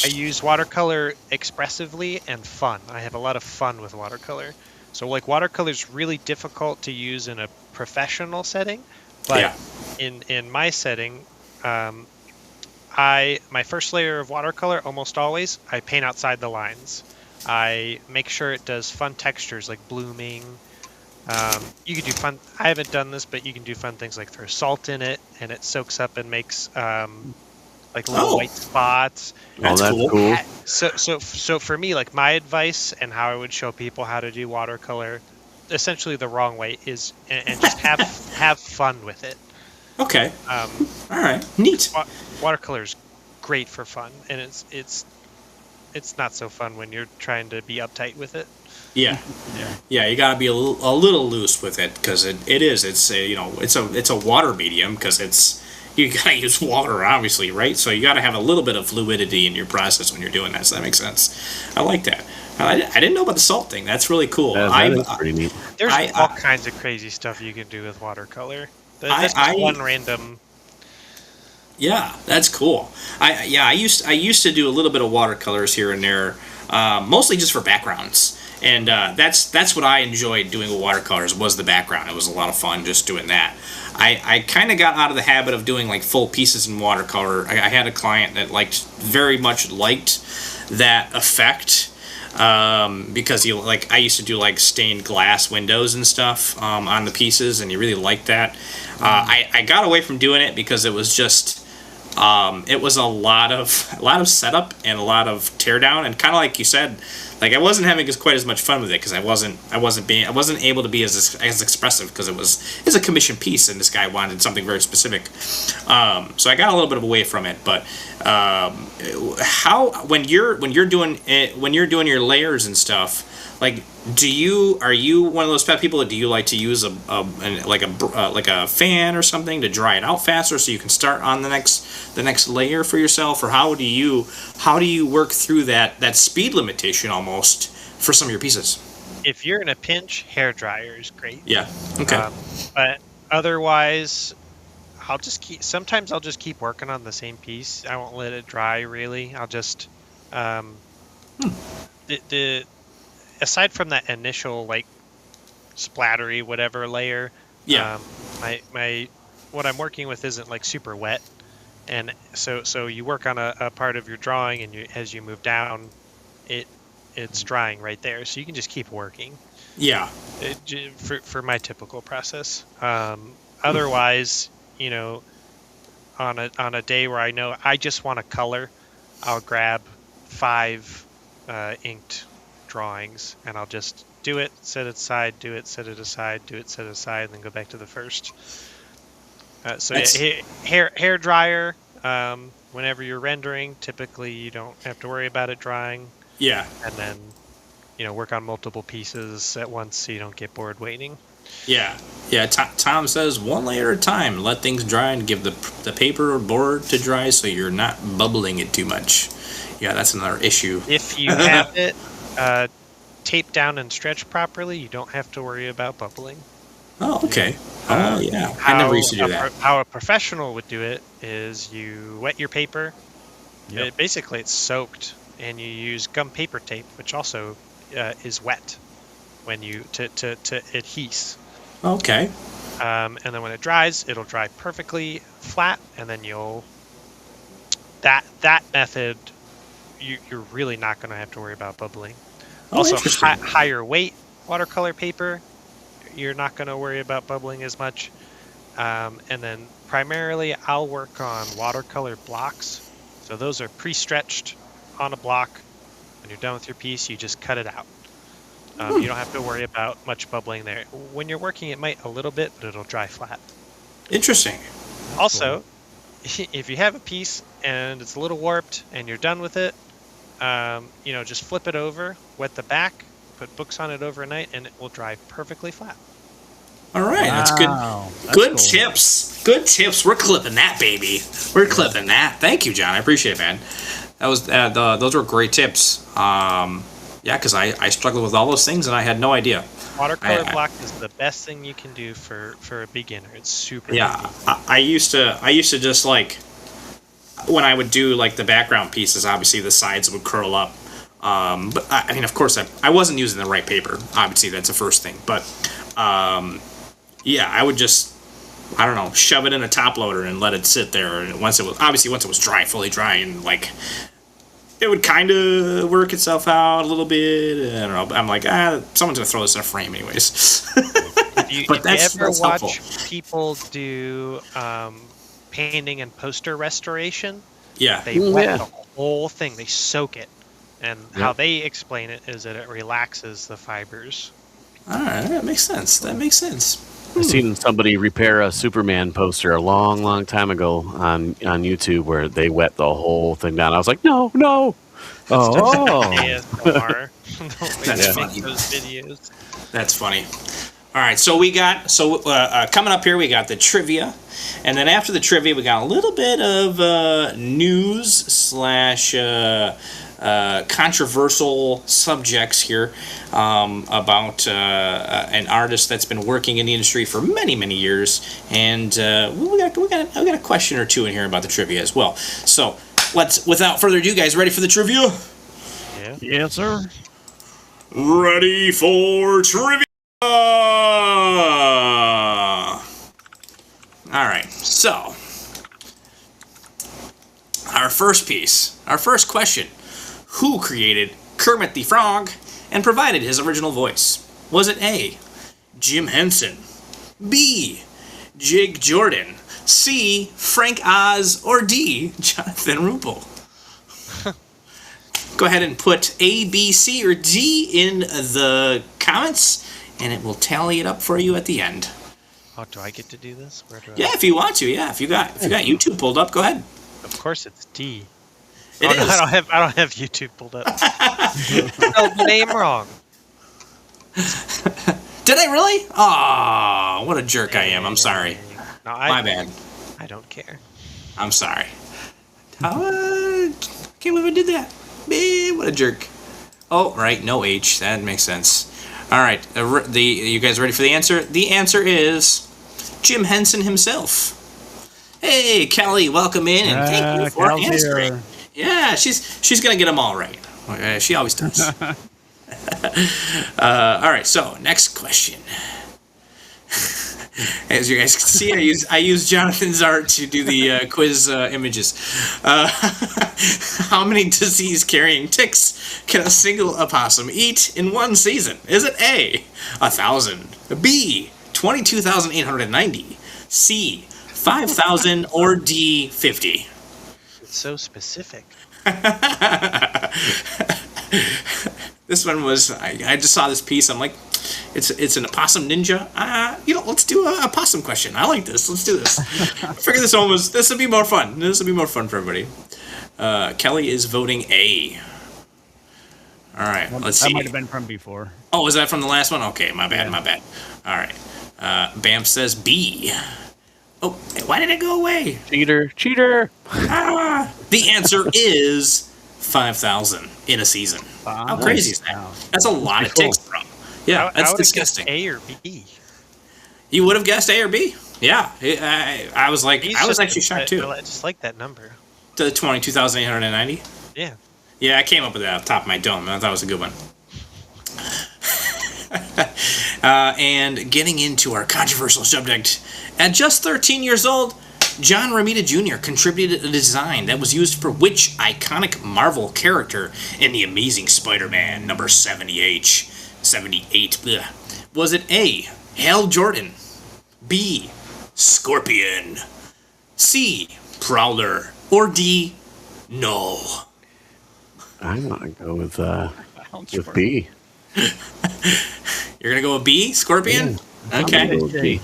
use watercolor expressively and fun. I have a lot of fun with watercolor. So like watercolor is really difficult to use in a professional setting, but in my setting, my first layer of watercolor almost always I paint outside the lines. I make sure it does fun textures like blooming. You can do fun. I haven't done this, but you can do fun things like throw salt in it, and it soaks up and makes like little white spots. That's cool. Cool. So for me, like my advice and how I would show people how to do watercolor, essentially the wrong way is, and just have fun with it. Okay. All right. Neat. Watercolor is great for fun, and it's not so fun when you're trying to be uptight with it. Yeah. You got to be a little loose with it because it's a water medium because you got to use water obviously, right? So you got to have a little bit of fluidity in your process when you're doing that. So that makes sense. I like that. I didn't know about the salt thing. That's really cool. That is pretty neat. There's all kinds of crazy stuff you can do with watercolor. That's just one random. Yeah, that's cool. I used to do a little bit of watercolors here and there, mostly just for backgrounds. And that's what I enjoyed doing with watercolors was the background. It was a lot of fun just doing that. I kind of got out of the habit of doing like full pieces in watercolor. I had a client that very much liked that effect because I used to do like stained glass windows and stuff on the pieces, and he really liked that. I got away from doing it because it was just it was a lot of setup and a lot of teardown, and kind of like you said. Like I wasn't having quite as much fun with it because I wasn't able to be as expressive because it's a commission piece and this guy wanted something very specific. So I got a little bit away from it. But when you're doing your layers and stuff, like are you one of those people that do you like to use a fan or something to dry it out faster so you can start on the next layer for yourself, or how do you work through that speed limitation almost for some of your pieces? If you're in a pinch, hair dryer is great. Yeah. Okay. But otherwise, sometimes I'll just keep working on the same piece. I won't let it dry really. I'll just aside from that initial like splattery whatever layer, my what I'm working with isn't like super wet, and so you work on a part of your drawing, and as you move down, it's drying right there, so you can just keep working. Yeah. For my typical process. Otherwise, on a day where I know I just want to color, I'll grab 5 inked drawings, and I'll just do it, set it aside, do it, set it aside, do it, set it aside, and then go back to the first. Hair dryer. Whenever you're rendering, typically you don't have to worry about it drying. Yeah. And then, work on multiple pieces at once so you don't get bored waiting. Yeah. Yeah, Tom says 1 layer at a time. Let things dry and give the paper or board to dry so you're not bubbling it too much. Yeah, that's another issue. If you have it taped down and stretched properly, you don't have to worry about bubbling. Oh, okay. Oh, yeah. I never used to do that. How a professional would do it is you wet your paper. Yep. Basically, it's soaked, and you use gum paper tape, which also is wet when you to adhese. Okay. And then when it dries, it'll dry perfectly flat, and then that method, you're really not going to have to worry about bubbling. Oh, Also, interesting. higher weight watercolor paper, you're not going to worry about bubbling as much. And then primarily, I'll work on watercolor blocks. So those are pre-stretched on a block. When you're done with your piece, you just cut it out. You don't have to worry about much bubbling there. When you're working, it might a little bit, but it'll dry flat. Interesting. Also, if you have a piece and it's a little warped and you're done with it, just flip it over, wet the back, put books on it overnight, and it will dry perfectly flat. All right, that's good. That's Good cool. tips. Good tips. We're clipping that, baby. We're clipping that. Thank you, John. I appreciate it, man. That was those were great tips. Yeah, because I struggled with all those things and I had no idea. Watercolor block is the best thing you can do for a beginner. It's super Yeah, easy. I used to just like when I would do like the background pieces. Obviously, the sides would curl up. But I mean, of course, I wasn't using the right paper. Obviously, that's the first thing. But yeah, I would just, I don't know, shove it in a top loader and let it sit there. And once it was dry, fully dry, and like it would kind of work itself out a little bit. I don't know. But I'm like, someone's gonna throw this in a frame anyways. If you ever watch helpful. people do painting and poster restoration, Yeah. they wet Yeah. the whole thing. They soak it. And how they explain it is that it relaxes the fibers. All right, that makes sense. That makes sense. I seen somebody repair a Superman poster a long, long time ago on YouTube where they wet the whole thing down. I was like, no. Oh, ASMR. That's They funny. make those videos. That's funny. All right, so coming up here we got the trivia, and then after the trivia we got a little bit of news slash controversial subjects here about an artist that's been working in the industry for many, many years, and we got a question or two in here about the trivia as well. So without further ado, guys, ready for the trivia? Yeah. Yes, sir. Ready for trivia! All right, so our first question. Who created Kermit the Frog and provided his original voice? Was it A, Jim Henson, B, Jig Jordan, C, Frank Oz, or D, Jonathan Ruple? Go ahead and put A, B, C, or D in the comments, and it will tally it up for you at the end. Oh, do I get to do this? Where do I? Yeah, if you want to. Yeah, if you got YouTube pulled up, go ahead. Of course, it's D. It No, is. I don't have YouTube pulled up. Spelled the name wrong. Did I really? Oh, what a jerk I am. I'm sorry. No, My bad. I don't care. I'm sorry. I can't believe I did that. Man, what a jerk. Oh, right, no H. That makes sense. All right, you guys ready for the answer? The answer is Jim Henson himself. Hey, Kelly, welcome in, and thank you for Cal's answering. here. Yeah, she's gonna get them all right. She always does. All right, so next question. As you guys can see, I use Jonathan's art to do the quiz images. How many disease-carrying ticks can a single opossum eat in one season? Is it A, 1,000, B, 22,890, C, 5,000, or D, 50? It's so specific. This one was, I just saw this piece. I'm like, it's an opossum ninja. Let's do a opossum question. I like this. Let's do this. I figured this would be more fun. This would be more fun for everybody. Kelly is voting A. All right, let's see. That might have been from before. Oh, was that from the last one? Okay, my bad. All right. Bam says B. Oh, why did it go away? Cheater. The answer is 5,000 in a season. How crazy is that? That's a lot of ticks, bro. Yeah, I that's would've guessed disgusting. A or B. You would have guessed A or B? Yeah, I was like, B's I was just- actually shocked too. I just like that number. To 2,890. Yeah. Yeah, I came up with that off the top of my dome. I thought it was a good one. And getting into our controversial subject, at just 13 years old, John Romita Jr. contributed a design that was used for which iconic Marvel character in the Amazing Spider-Man number 78? Bleh. Was it A, Hal Jordan, B, Scorpion, C, Prowler, or D, no? I'm gonna go with B. You're gonna go with B, Scorpion? I'm Okay. gonna go with B.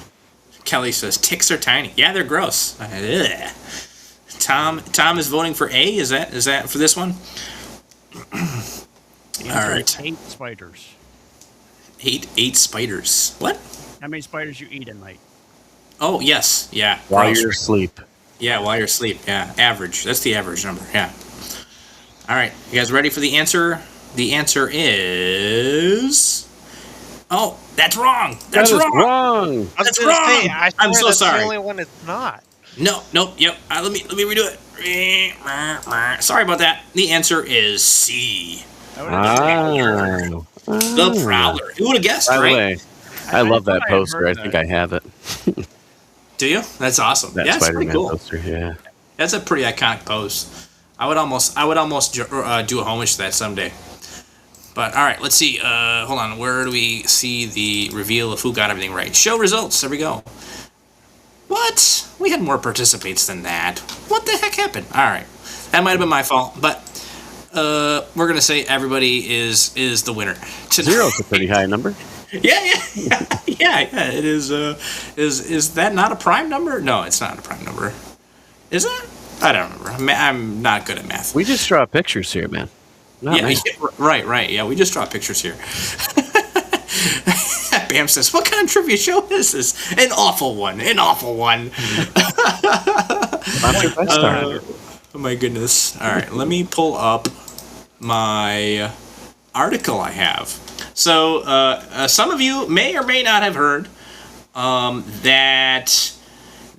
Kelly says ticks are tiny. Yeah, they're gross. Ugh. Tom is voting for A. Is that for this one? All right. 8 spiders. Eight spiders. What? How many spiders you eat a night? Oh yes, yeah. While gross. you're asleep. Yeah, while you're asleep. Yeah, average. That's the average number. Yeah. All right, you guys ready for the answer? The answer is. Oh, that's wrong. That's That is wrong. wrong. I was That's gonna wrong. say, I I'm swear so that's sorry. the only one it's not. No, nope, yep. Let me redo it. Sorry about that. The answer is C. Ah. The Prowler. Who would have guessed, By the right? way, I love that thought I had poster. heard I think that. I have it. Do you? That's awesome. That Yeah, it's pretty Spider-Man cool. poster. Yeah. That's a pretty iconic pose. I would almost do a homage to that someday. But all right, let's see. Hold on. Where do we see the reveal of who got everything right? Show results. There we go. What? We had more participants than that. What the heck happened? All right, that might have been my fault, but we're gonna say everybody is the winner. Zero's a pretty high number. Yeah. It is. Is that not a prime number? No, it's not a prime number. Is it? I don't remember. I'm not good at math. We just draw pictures here, man. Not Yeah, me. right. Yeah, we just draw pictures here. Bam says, "What kind of trivia show is this? An awful one. Sponsored by Star. Oh my goodness. All right, let me pull up my article I have. So, some of you may or may not have heard that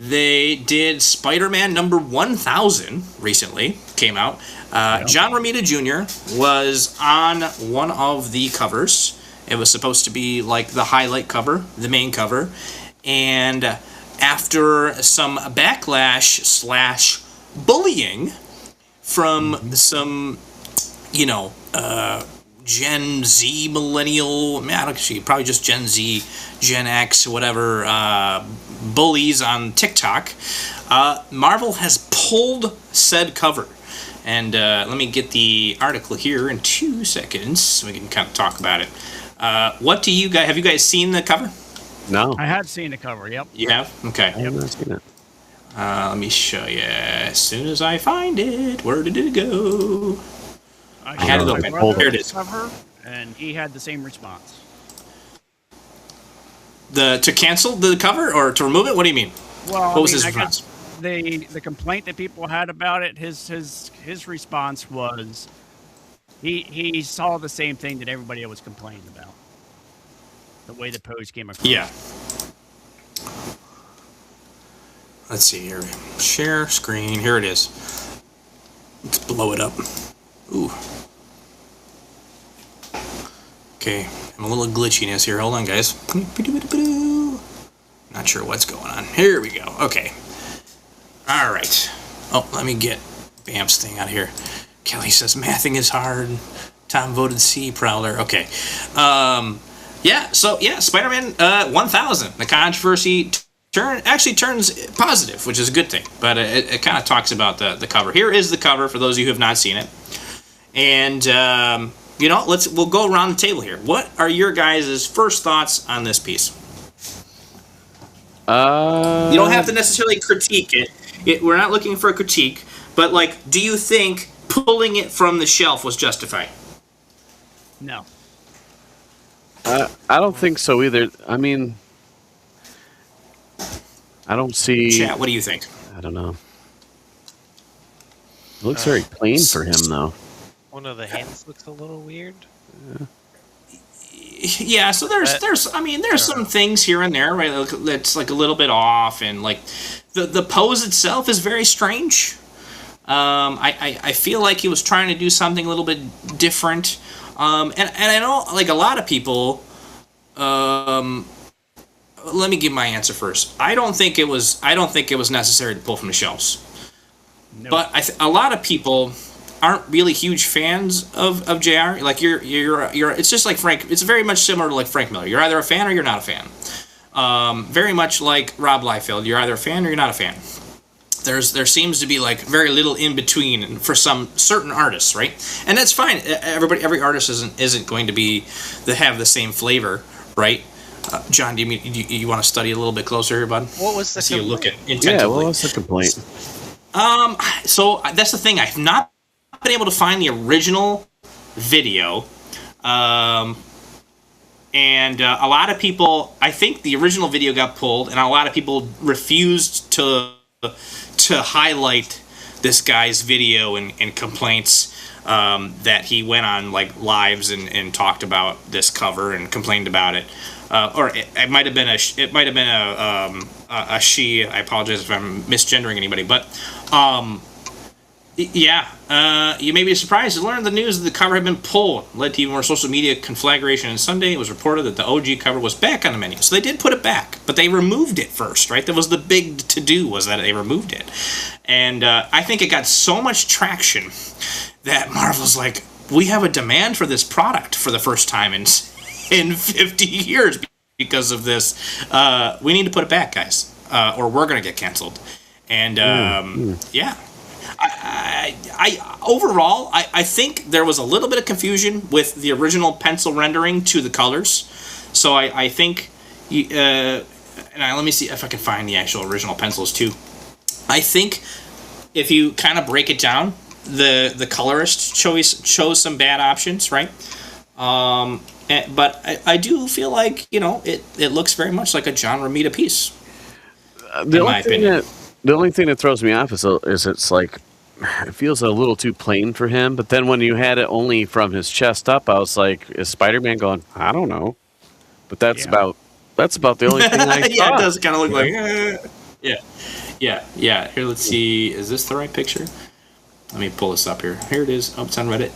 they did Spider-Man number 1000 recently, came out. John Romita Jr. was on one of the covers. It was supposed to be like the highlight cover, the main cover. And after some backlash / bullying from some, Gen Z, millennial, I don't know, probably just Gen Z, Gen X, whatever, bullies on TikTok, Marvel has pulled said cover. And let me get the article here in 2 seconds so we can kind of talk about it. What do you guys, have you guys seen the cover? No, I had seen the cover. Yep. You have? Okay. I have not seen it. Let me show you as soon as I find it. Where did it go? I had it my open. brother Here it is. Cover, and he had the same response. To cancel the cover or to remove it? What do you mean? Well, What was his I response? guess the complaint that people had about it, his response was he saw the same thing that everybody was complaining about. The way the pose came across. Yeah. Let's see here. Share screen. Here it is. Let's blow it up. Ooh. Okay. I'm a little glitchiness here. Hold on, guys. Not sure what's going on. Here we go. Okay. All right. Oh, let me get Bam's thing out of here. Kelly says mathing is hard. Tom voted C, Prowler. Okay. Spider-Man 1000. The controversy turns positive, which is a good thing. But it kind of talks about the cover. Here is the cover for those of you who have not seen it. And we'll go around the table here. What are your guys' first thoughts on this piece? You don't have to necessarily critique it. We're not looking for a critique, but do you think pulling it from the shelf was justified? No. I don't think so either. I mean, I don't see. Chat, what do you think? I don't know. It looks very plain for him, though. One of the hands looks a little weird. Yeah, so there's some things here and there, right, that's like a little bit off, and like the pose itself is very strange. I feel like he was trying to do something a little bit different, and I know like a lot of people. Let me give my answer first. I don't think it was necessary to pull from the shelves, but a lot of people aren't really huge fans of JR. Like you're it's just like Frank. It's very much similar to like Frank Miller. You're either a fan or you're not a fan. Very much like Rob Liefeld. You're either a fan or you're not a fan. There seems to be like very little in between for some certain artists, right? And that's fine. Every artist isn't going to have the same flavor, right? John, do you want to study a little bit closer here, bud? What was the complaint? You look at intensively. Yeah, what was the complaint? So that's the thing. I've not been able to find the original video, and a lot of people. I think the original video got pulled, and a lot of people refused to highlight this guy's video and complaints that he went on like lives and talked about this cover and complained about it. Or it might have been a she. I apologize if I'm misgendering anybody, but you may be surprised to learn the news that the cover had been pulled. Led to even more social media conflagration. And Sunday, it was reported that the OG cover was back on the menu. So they did put it back, but they removed it first, right? That was the big to-do, was that they removed it. And I think it got so much traction that Marvel's like, we have a demand for this product for the first time in 50 years because of this. We need to put it back, guys, or we're going to get canceled. And overall, I think there was a little bit of confusion with the original pencil rendering to the colors. So I think, let me see if I can find the actual original pencils too. I think if you kind of break it down, the colorist chose some bad options, right? But I do feel like, it looks very much like a John Romita piece. The only thing that throws me off is it's like, it feels a little too plain for him. But then when you had it only from his chest up, I was like, is Spider-Man going? I don't know. But that's about the only thing I saw. Yeah, it does kind of look like. Yeah. Here, let's see. Is this the right picture? Let me pull this up here. Here it is. Oh, it's on Reddit.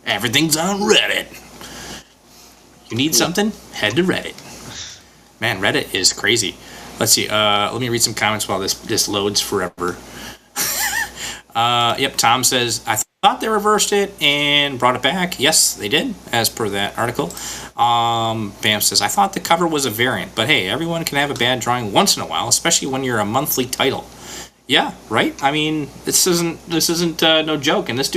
Everything's on Reddit. You need something? Head to Reddit. Man, Reddit is crazy. Let's see. Let me read some comments while this loads forever. Yep, Tom says, I thought they reversed it and brought it back. Yes, they did, as per that article. Bam says, I thought the cover was a variant, but hey, everyone can have a bad drawing once in a while, especially when you're a monthly title. Yeah, right? I mean, this isn't no joke, and this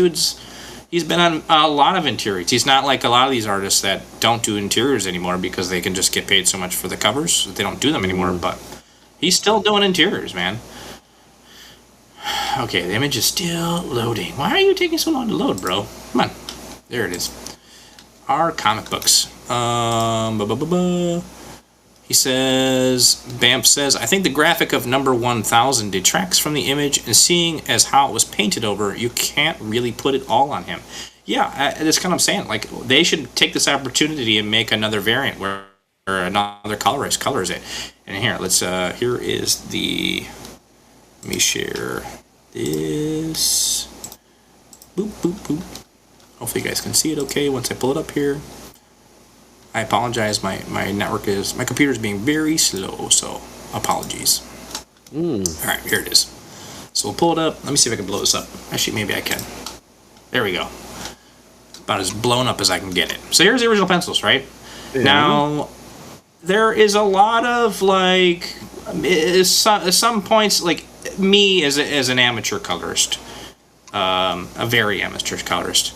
he's been on a lot of interiors. He's not like a lot of these artists that don't do interiors anymore because they can just get paid so much for the covers that they don't do them anymore, but he's still doing interiors, man. Okay, the image is still loading. Why are you taking so long to load, bro? Come on. There it is. Our comic books. He says, Bamp says, I think the graphic of number 1000 detracts from the image, and seeing as how it was painted over, you can't really put it all on him. Yeah, that's kind of what I'm saying. Like, they should take this opportunity and make another variant where another colorist colors it. And here, here is the... Let me share this. Boop, boop, boop. Hopefully you guys can see it okay once I pull it up here. I apologize. My computer's being very slow, so apologies. Alright, here it is. So we'll pull it up. Let me see if I can blow this up. Actually, maybe I can. There we go. About as blown up as I can get it. So here's the original pencils, right? Yeah. Now, there is a lot of, like, some points, like, me as an amateur colorist, a very amateur colorist,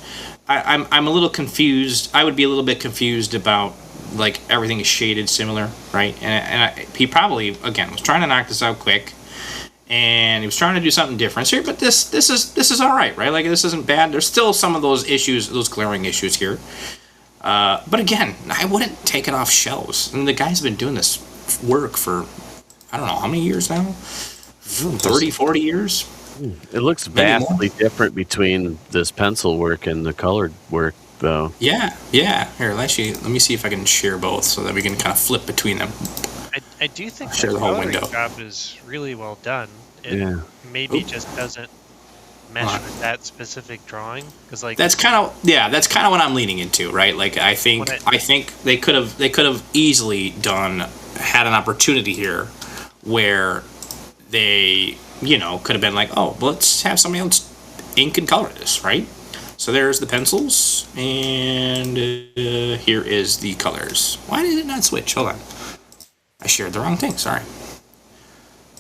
I'm a little confused. I would be a little bit confused about, like, everything is shaded similar, right? He probably, again, was trying to knock this out quick, and he was trying to do something different here. But this is all right, right? Like, this isn't bad. There's still some of those issues, those glaring issues here. But again, I wouldn't take it off shelves. I mean, the guy's been doing this work for I don't know how many years now, 30, 40 years. It looks Maybe more. vastly different between this pencil work and the colored work, though. Yeah. Here, let me see if I can share both so that we can kind of flip between them. I do think Share the the whole coloring window. job is really well done. It Yeah. maybe Oop. just doesn't mesh with that specific drawing, because like That's kind of what I'm leaning into, right? Like I think they could have easily had an opportunity here where they could have been like, oh, let's have somebody else ink and color this, right? So there's the pencils, and here is the colors. Why did it not switch? Hold on, I shared the wrong thing. Sorry,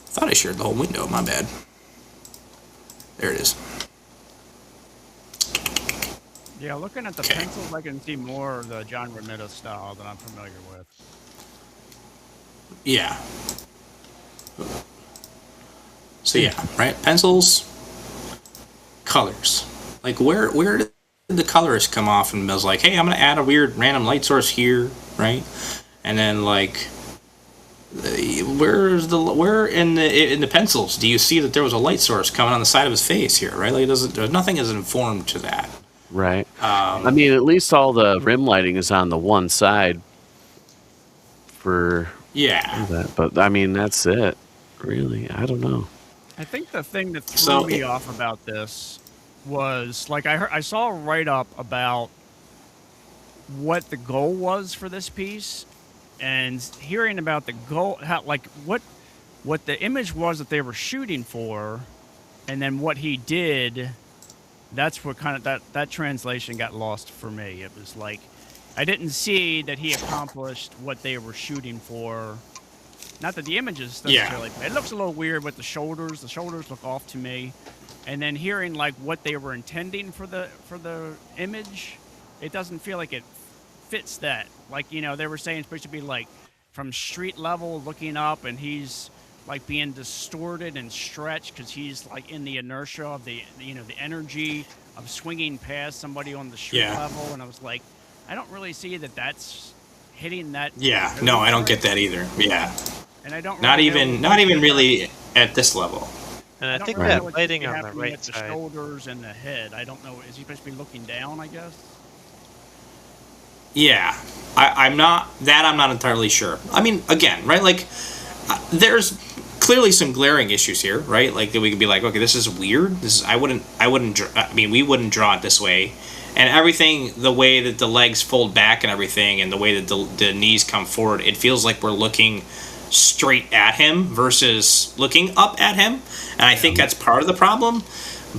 thought I shared the whole window. My bad. There it is. Yeah, looking at the Okay. pencils, I can see more of the John Romita style that I'm familiar with. Yeah. So yeah, right? Pencils, colors. Like where did the colors come off and was like, hey, I'm gonna add a weird random light source here, right? And then like, where in the pencils do you see that there was a light source coming on the side of his face here, right? Like nothing is informed to that. Right. I mean, at least all the rim lighting is on the one side for Yeah. that. But I mean, that's it. Really, I don't know. I think the thing that threw So me off about this was like I saw a write up about what the goal was for this piece, and hearing about the goal, what the image was that they were shooting for, and then what he did. That's what kind of that translation got lost for me. It was like I didn't see that he accomplished what they were shooting for. Not that the images necessarily. It looks a little weird with the shoulders. The shoulders look off to me. And then hearing like what they were intending for the image, it doesn't feel like it fits that. Like, they were saying it's supposed to be like from street level looking up, and he's like being distorted and stretched because he's like in the inertia of the energy of swinging past somebody on the street level. And I was like, I don't really see that that's hitting that. Yeah. No, I don't get that either. Yeah. And I don't. Not really even know not even really at this level. and I don't think really know that what's lighting on the happening right at the side. shoulders and the head. I don't know. Is he supposed to be looking down? I guess. Yeah, I'm not entirely sure. I mean, again, right? Like, there's clearly some glaring issues here, right? Like that we could be like, okay, this is weird. We wouldn't draw it this way, and everything, the way that the legs fold back and everything, and the way that the knees come forward, it feels like we're looking straight at him versus looking up at him, and I think that's part of the problem.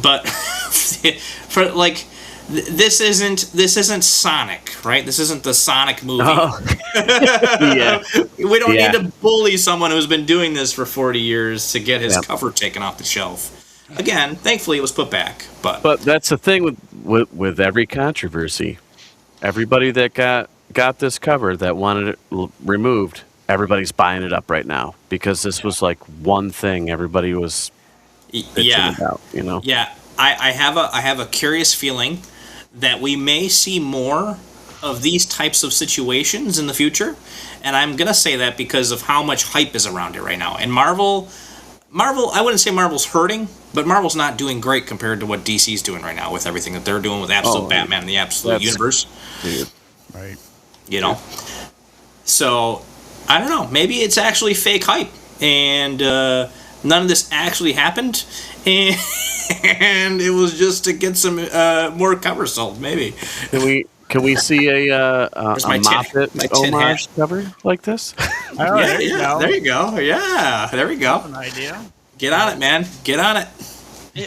But for like. This isn't Sonic, right? This isn't the Sonic movie. Oh. Yeah. We don't Yeah. need to bully someone who's been doing this for 40 years to get his cover taken off the shelf. Again, thankfully it was put back. But that's the thing with every controversy. Everybody that got this cover that wanted it removed, everybody's buying it up right now because this was like one thing everybody was bitching about, Yeah, I have a curious feeling that we may see more of these types of situations in the future, and I'm gonna say that because of how much hype is around it right now. And Marvel, I wouldn't say Marvel's hurting, but Marvel's not doing great compared to what DC's doing right now with everything that they're doing with Absolute Batman and the Absolute Universe. Right. So I don't know. Maybe it's actually fake hype, and none of this actually happened, and it was just to get some more covers sold. Maybe. Can we see a my tin- Moppet my tin homage hat. cover like this? Oh, There you go. Yeah, there we go. That's an idea. Get on it, man. Get on it.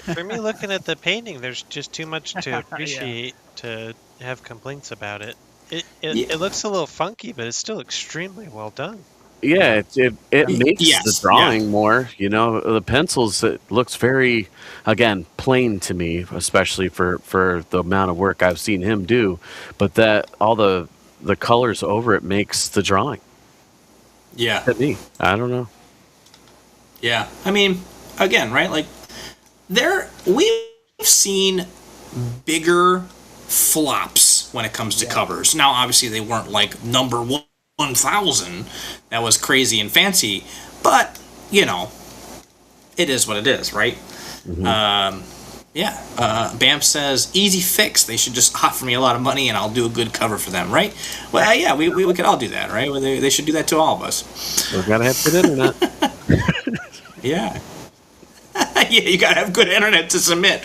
For me, looking at the painting, there's just too much to appreciate to have complaints about it. It looks a little funky, but it's still extremely well done. Yeah, it makes Yes, the drawing more. The pencils, it looks very, again, plain to me, especially for the amount of work I've seen him do. But that all the colors over it makes the drawing. Yeah. To me, I don't know. Yeah. I mean, again, right? Like, we've seen bigger flops when it comes to covers. Now, obviously, they weren't like number 1,000. That was crazy and fancy. But you know, it is what it is, right? Bam says, easy fix. They should just offer me a lot of money and I'll do a good cover for them, right? Well, yeah, we could all do that, right? Well, they should do that to all of us. We gotta have good internet. Yeah. Yeah, you gotta have good internet to submit.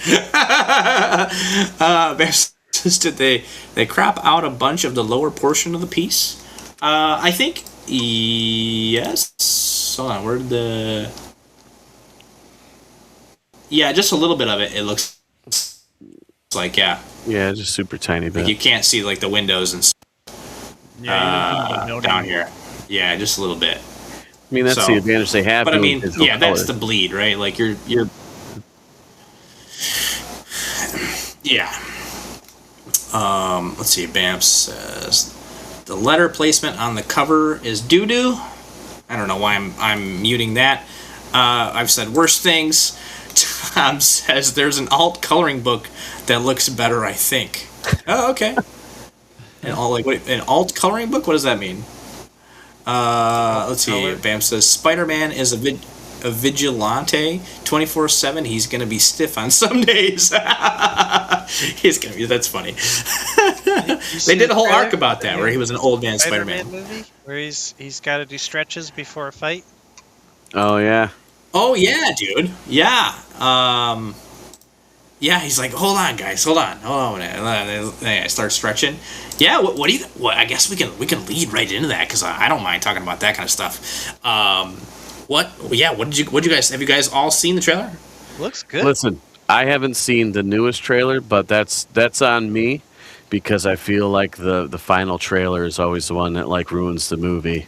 Bam says, did they crop out a bunch of the lower portion of the piece? I think, yes. Hold on, where'd the... Yeah, just a little bit of it. It looks like, yeah. Yeah, just super tiny bit. Like you can't see like the windows and down here. Yeah, just a little bit. I mean, that's the advantage they have. But I mean, yeah, color. that's the bleed, right? Like you're. Yeah. Let's see. Bam says the letter placement on the cover is doo doo. I don't know why I'm muting that. I've said worse things. Tom says there's an alt coloring book that looks better, I think. Oh, okay. An alt coloring book? What does that mean? Let's see. Bam says Spider-Man is a vigilante 24/7. He's gonna be stiff on some days. He's gonna be. That's funny. They did a whole arc about that where he was an old man Spider-Man. Movie where he's got to do stretches before a fight. Oh yeah. Oh yeah, dude. Yeah. Yeah, he's like, hold on, guys, hold on. I start stretching. Yeah. What do you? What? I guess we can lead right into that because I don't mind talking about that kind of stuff. What? Yeah. What did you guys? Have you guys all seen the trailer? Looks good. Listen, I haven't seen the newest trailer, but that's on me because I feel like the final trailer is always the one that like ruins the movie.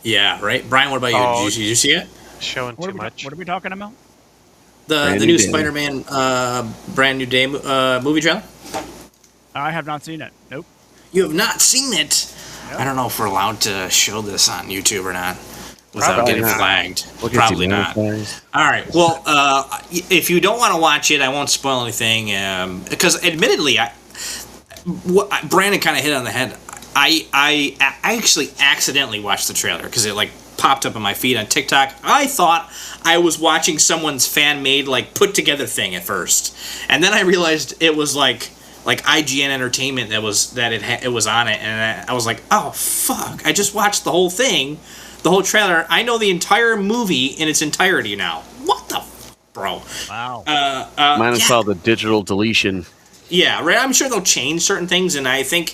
Yeah. Right. Brian, what about you? Oh, Did you see it? Showing too much. What are we talking about? The new Spider-Man brand new day movie trailer? I have not seen it. Nope. You have not seen it? Nope. I don't know if we're allowed to show this on YouTube or not without Probably getting not. flagged. Look at Probably you, not. guys. All right. Well, if you don't want to watch it, I won't spoil anything. Because admittedly, Brandon kind of hit on the head. I actually accidentally watched the trailer because it like popped up on my feed on TikTok. I thought I was watching someone's fan-made like put together thing at first, and then I realized it was like IGN Entertainment that was on it, and I was like, oh fuck! I just watched the whole thing, the whole trailer. I know the entire movie in its entirety now. What the bro? Wow. Minus all the digital deletion. Yeah, right. I'm sure they'll change certain things, and I think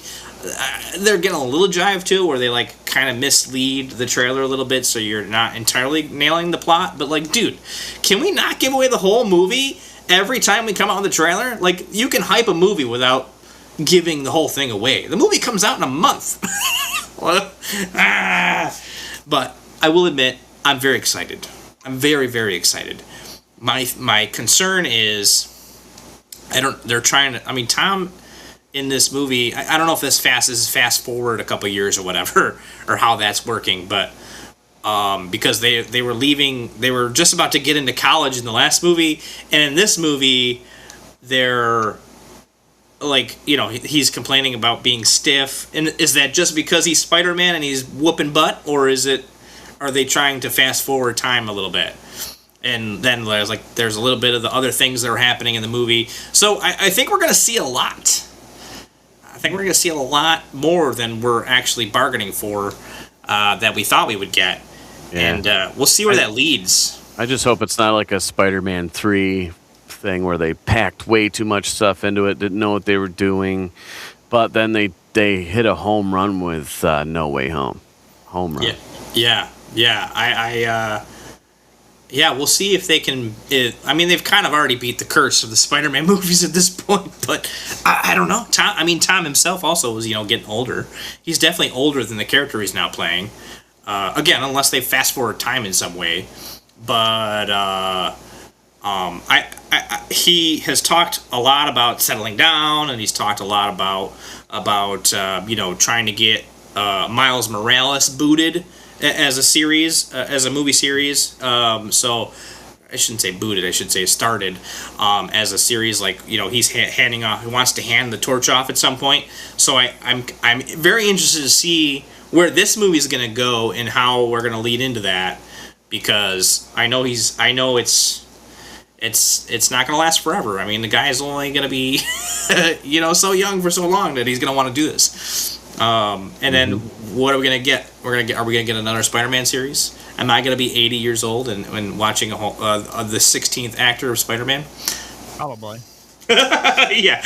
they're getting a little jive too, where they like kind of mislead the trailer a little bit, so you're not entirely nailing the plot. But like, dude, can we not give away the whole movie every time we come out with a trailer? Like, you can hype a movie without giving the whole thing away. The movie comes out in a month. But I will admit, I'm very excited. I'm very, very excited. My concern is, they're trying to, I mean, Tom in this movie, I don't know if this is fast forward a couple years or whatever, or how that's working, but because they were just about to get into college in the last movie, and in this movie, they're like, you know, he's complaining about being stiff, and is that just because he's Spider-Man and he's whooping butt, or are they trying to fast forward time a little bit? And then there's a little bit of the other things that are happening in the movie. So I think we're going to see a lot. I think we're going to see a lot more than we're actually bargaining for that we thought we would get. Yeah. And we'll see where that leads. I just hope it's not like a Spider-Man 3 thing where they packed way too much stuff into it, didn't know what they were doing, but then they hit a home run with No Way Home. Home run. Yeah. Yeah, we'll see if they can. I mean, they've kind of already beat the curse of the Spider-Man movies at this point, but I don't know. Tom himself also was, getting older. He's definitely older than the character he's now playing. Again, unless they fast forward time in some way. But he has talked a lot about settling down, and he's talked a lot about trying to get Miles Morales booted as a series, as a movie series. So I shouldn't say booted, I should say started as a series. Like, he's handing off. He wants to hand the torch off at some point. So I'm very interested to see where this movie is going to go and how we're going to lead into that. because I know it's not going to last forever. I mean, the guy is only going to be, so young for so long that he's going to want to do this. And then what are we going to get? Are we going to get another Spider-Man series? Am I going to be 80 years old and watching the 16th actor of Spider-Man? Probably. Yeah,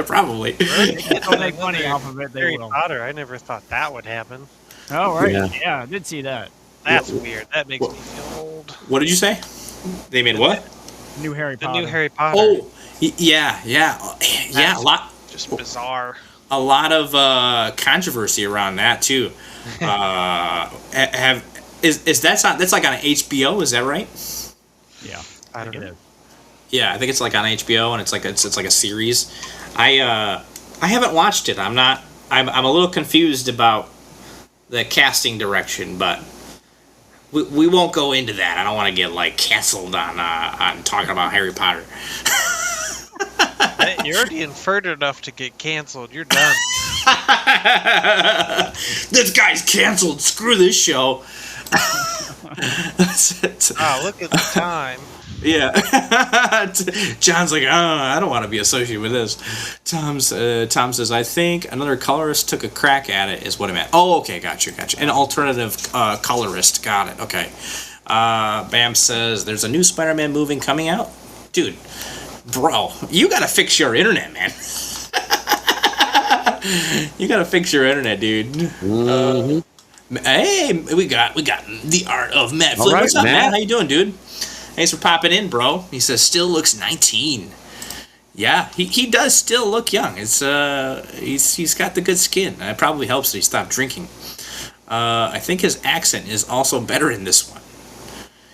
probably. They'll make money off of it. They Harry will. Potter, I never thought that would happen. Oh, right. Yeah. Yeah, I did see that. That's weird. That makes me feel old. What did you say? They made what? New Harry The Potter. new Harry Potter. Oh, yeah. That's A lot. just bizarre. A lot of controversy around that too. Is that's like on HBO? Is that right? Yeah. I don't think it know. is. Yeah, I think it's like on HBO and it's like a series. I haven't watched it. I'm a little confused about the casting direction, but we won't go into that. I don't want to get like canceled on talking about Harry Potter. You're already inferred enough to get canceled. You're done. This guy's canceled. Screw this show. Oh, look at the time. Yeah. John's like, I don't want to be associated with this. Tom says, I think another colorist took a crack at it is what I meant. Oh, okay, gotcha. An alternative colorist. Got it. Okay. Bam says, there's a new Spider-Man movie coming out. Dude, bro, you got to fix your internet, man. You got to fix your internet, dude. Hey, we got the art of Matt. All right, What's up, Matt? Matt? How you doing, dude? Thanks for popping in, bro. He says still looks 19. Yeah, he does still look young. It's he's got the good skin. It probably helps that he stopped drinking. I think his accent is also better in this one.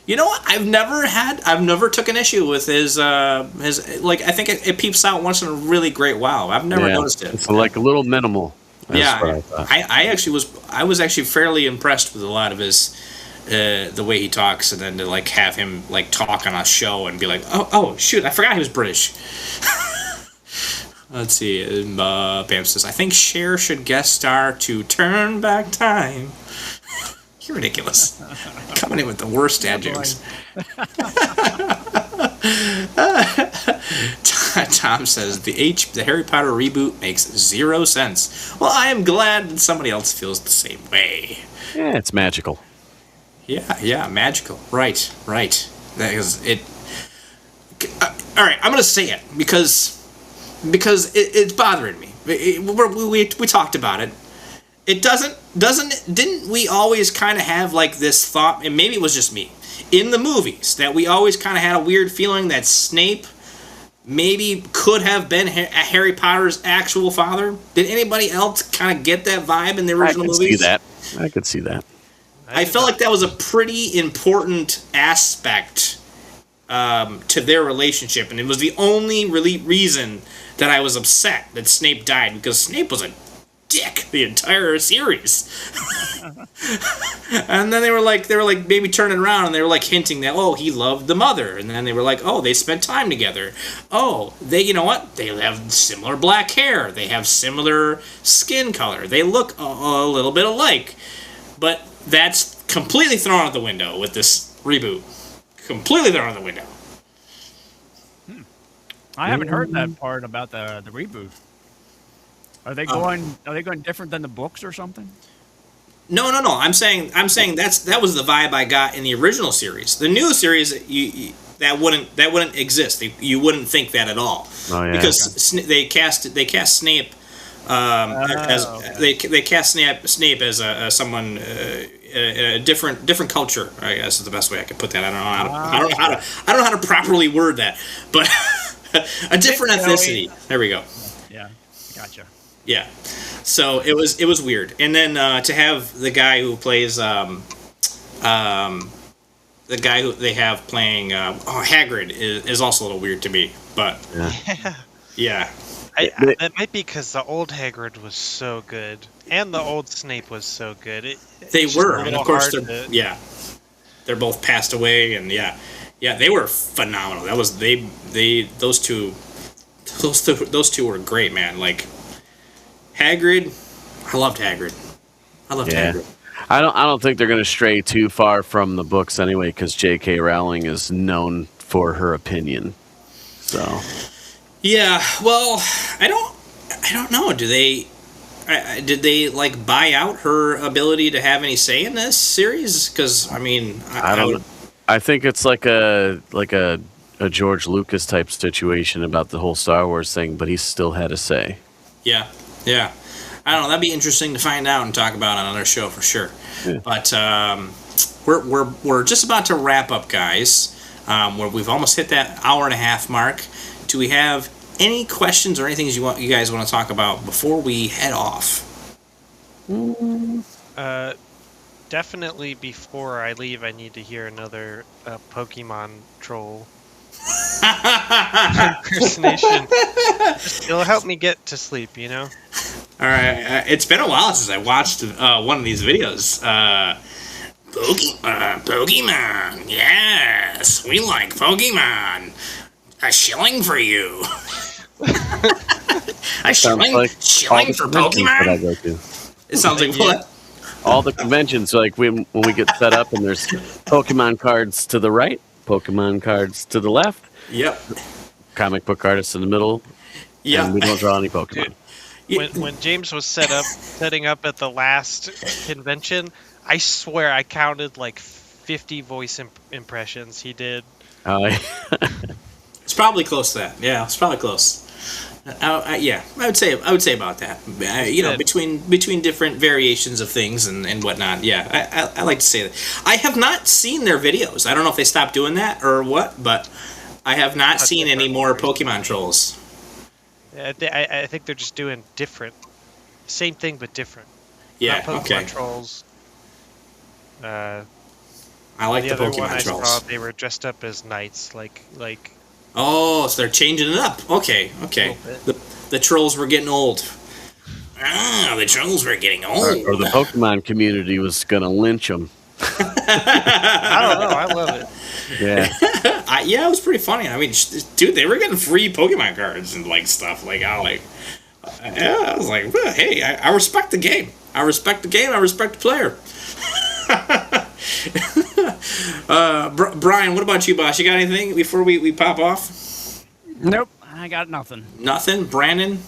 You know what? I've never took an issue with his like. I think it peeps out once in a really great while. I've never noticed it. It's like a little minimal. That's what I thought. I was actually fairly impressed with a lot of his the way he talks, and then to like have him like talk on a show and be like, oh shoot, I forgot he was British. Let's see. Bam says, I think Cher should guest star to Turn Back Time. You're ridiculous. Coming in with the worst adjuncts. Tom says the Harry Potter reboot makes 0 sense. Well, I am glad that somebody else feels the same way. Yeah, it's magical. Yeah, magical. Right. That is it. All right, I'm gonna say it because it's bothering me. We talked about it. It didn't we always kind of have like this thought, and maybe it was just me, in the movies, that we always kind of had a weird feeling that Snape maybe could have been Harry Potter's actual father? Did anybody else kind of get that vibe in the original movies? I could see that. I felt like that was a pretty important aspect to their relationship, and it was the only really reason that I was upset that Snape died, because Snape was a dick the entire series. And then they were like maybe turning around and they were like hinting that, oh, he loved the mother, and then they were like, oh, they spent time together. Oh, you know what? They have similar black hair. They have similar skin color. They look a little bit alike. But that's completely thrown out the window with this reboot. Completely thrown out the window. I haven't heard that part about the reboot. Are they going different than the books or something? No. I'm saying that was the vibe I got in the original series. The new series, that wouldn't exist. You wouldn't think that at all. Oh, yeah. Because they cast Snape they cast Snape as someone a different culture. I guess is the best way I could put that. I don't know how to properly word that, but a different ethnicity. There we go. Yeah, gotcha. Yeah, so it was weird, and then to have the guy who plays the guy who they have playing Hagrid is also a little weird to me, but yeah. That might be because the old Hagrid was so good, and the old Snape was so good. They were, and and of course they're both passed away, and they were phenomenal. That was those two were great, man. Like Hagrid, I loved Hagrid. I don't think they're going to stray too far from the books anyway, because J.K. Rowling is known for her opinion. So Yeah, well, I don't know. Did they like buy out her ability to have any say in this series? Because I mean, I don't know. I think it's like a George Lucas type situation about the whole Star Wars thing, but he still had a say. Yeah, yeah. I don't know. That'd be interesting to find out and talk about on another show for sure. Yeah. But we're just about to wrap up, guys. We've almost hit that hour and a half mark. Do we have any questions or anything you guys want to talk about before we head off? Definitely before I leave, I need to hear another Pokemon troll impersonation. It'll help me get to sleep, you know? All right. It's been a while since I watched one of these videos. Pokemon. Yes, we like Pokemon. A shilling for you. A shilling, like shilling for That I Pokemon. go to. It sounds like what? All the conventions, like when we get set up and there's Pokemon cards to the right, Pokemon cards to the left, Yep. comic book artists in the middle, Yeah. and we don't draw any Pokemon. When James was setting up at the last convention, I swear I counted like 50 voice impressions he did. It's probably close to that. Yeah, it's probably close. Yeah, I would say about that. Between different variations of things and whatnot. Yeah, I like to say that. I have not seen their videos. I don't know if they stopped doing that or what, but I have not seen any more Pokemon trolls. I think they're just doing different, same thing but different. Yeah, Not Pokemon okay. trolls. I like the other one Pokemon I trolls. saw, they were dressed up as knights, like. Oh, so they're changing it up. Okay. The trolls were getting old. The trolls were getting old. Or the Pokemon community was gonna lynch them. I don't know. I love it. Yeah. Yeah, it was pretty funny. I mean, dude, they were getting free Pokemon cards and like stuff. I was like, well, hey, I respect the game. I respect the game. I respect the player. Brian, what about you, boss? You got anything before we pop off? Nope, I got nothing. Nothing. Brandon.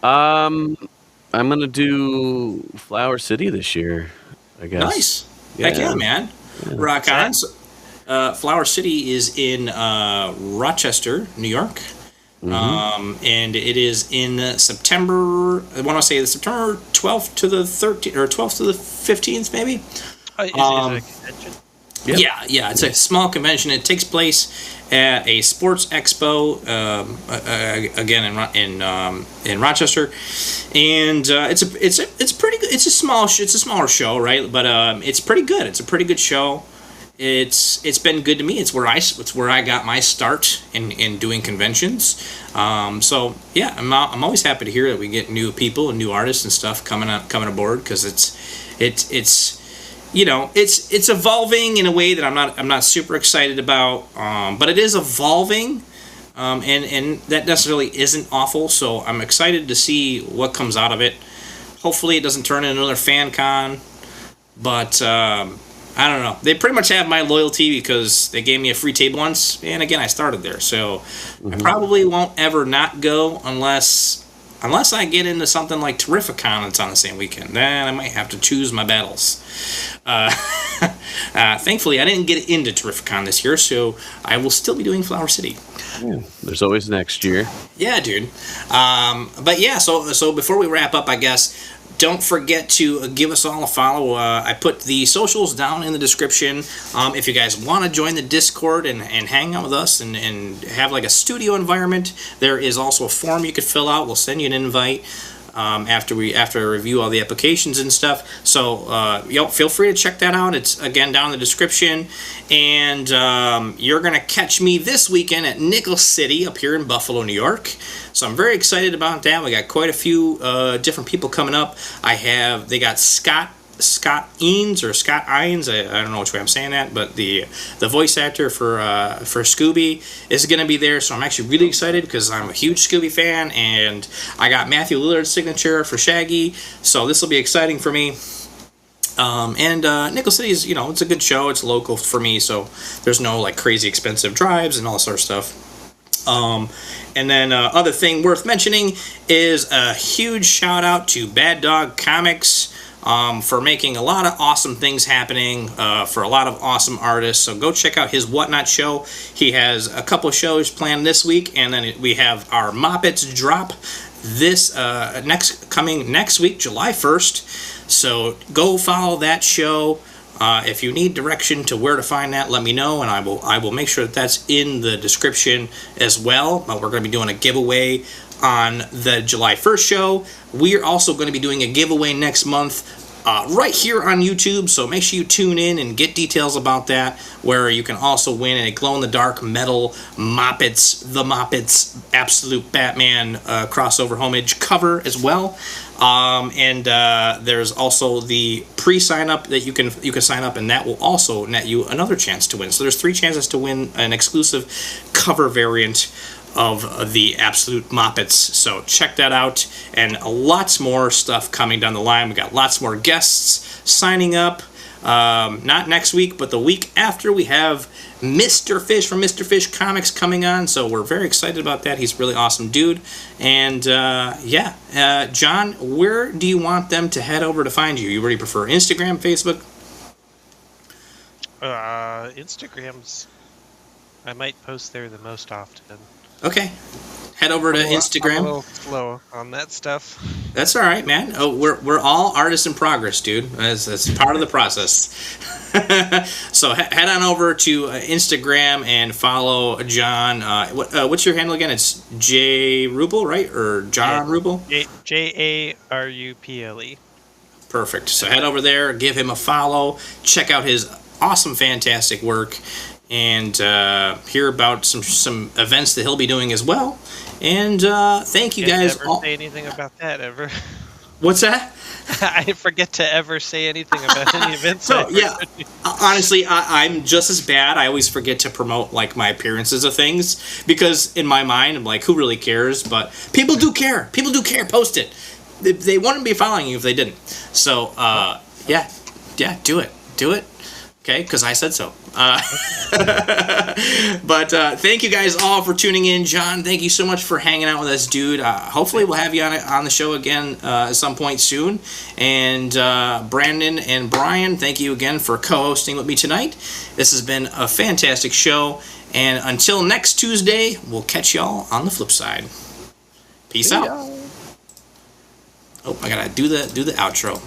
I'm gonna do Flower City this year, I guess. Nice. Heck yeah, man. Rock on. So, Flower City is in Rochester, New York. And it is in September. I want to say the September 12th to the 13th or 12th to the 15th, maybe. Is it a convention? Yep. Yeah. It's a small convention. It takes place at a sports expo again in Rochester, and it's pretty good. It's a smaller show, right? But it's pretty good. It's a pretty good show. It's been good to me. It's where I got my start in doing conventions. So yeah, I'm always happy to hear that we get new people and new artists and stuff coming aboard, because it's evolving in a way that I'm not super excited about, but it is evolving, and that necessarily isn't awful. So I'm excited to see what comes out of it. Hopefully, it doesn't turn into another fan con, but I don't know. They pretty much have my loyalty because they gave me a free table once, and again, I started there. So I probably won't ever not go unless I get into something like Terrificon that's on the same weekend. Then I might have to choose my battles. Thankfully, I didn't get into Terrificon this year, so I will still be doing Flower City. Yeah. There's always next year. Yeah, dude. But yeah, so before we wrap up, I guess, don't forget to give us all a follow. I put the socials down in the description. If you guys want to join the Discord and hang out with us and have like a studio environment, there is also a form you could fill out. We'll send you an invite after I review all the applications and stuff. So feel free to check that out. It's again down in the description. And you're gonna catch me this weekend at Nickel City up here in Buffalo, New York. So I'm very excited about that. We got quite a few different people coming up. They got Scott Eanes or Scott Ines. I don't know which way I'm saying that, but the voice actor for Scooby is going to be there. So I'm actually really excited because I'm a huge Scooby fan, and I got Matthew Lillard's signature for Shaggy. So this will be exciting for me. And Nickel City is, it's a good show. It's local for me, so there's no like crazy expensive drives and all sort of stuff. And then other thing worth mentioning is a huge shout out to Bad Dog Comics for making a lot of awesome things happening for a lot of awesome artists. So go check out his Whatnot show. He has a couple shows planned this week, and then we have our Moppets drop this next week, July 1st. So go follow that show. If you need direction to where to find that, let me know, and I will make sure that that's in the description as well. We're going to be doing a giveaway on the July 1st show. We are also going to be doing a giveaway next month right here on YouTube, so make sure you tune in and get details about that, where you can also win a glow-in-the-dark metal the Moppets Absolute Batman crossover homage cover as well. And there's also the pre-sign up that you can sign up, and that will also net you another chance to win. So there's 3 chances to win an exclusive cover variant of the Absolute Moppets. So check that out, and lots more stuff coming down the line. We got lots more guests signing up. Not next week, but the week after, we have Mr. Fish from Mr. Fish Comics coming on, so we're very excited about that. He's a really awesome dude. And John, where do you want them to head over to find you? You really prefer Instagram, Facebook? Instagram's. I might post there the most often. Okay. Head over to Instagram. I'm a little slow on that stuff. That's all right, man. Oh, we're all artists in progress, dude. That's part of the process. So head on over to Instagram and follow John. What's your handle again? It's J Ruple, right? Or John Ruple? Jaruple. Perfect. So head over there, give him a follow, check out his awesome, fantastic work, and hear about some events that he'll be doing as well. And thank you guys. Never say anything about that ever. What's that? I forget to ever say anything about any events. So yeah, honestly, I'm just as bad. I always forget to promote like my appearances of things, because in my mind I'm like, who really cares? But people do care. People do care. Post it. They wouldn't be following you if they didn't. So yeah, do it. Okay, because I said so. But thank you guys all for tuning in. John, thank you so much for hanging out with us, dude. Hopefully we'll have you on the show again at some point soon. And Brandon and Brian, thank you again for co-hosting with me tonight. This has been a fantastic show. And until next Tuesday, we'll catch y'all on the flip side. Peace out. Oh, I gotta do the outro.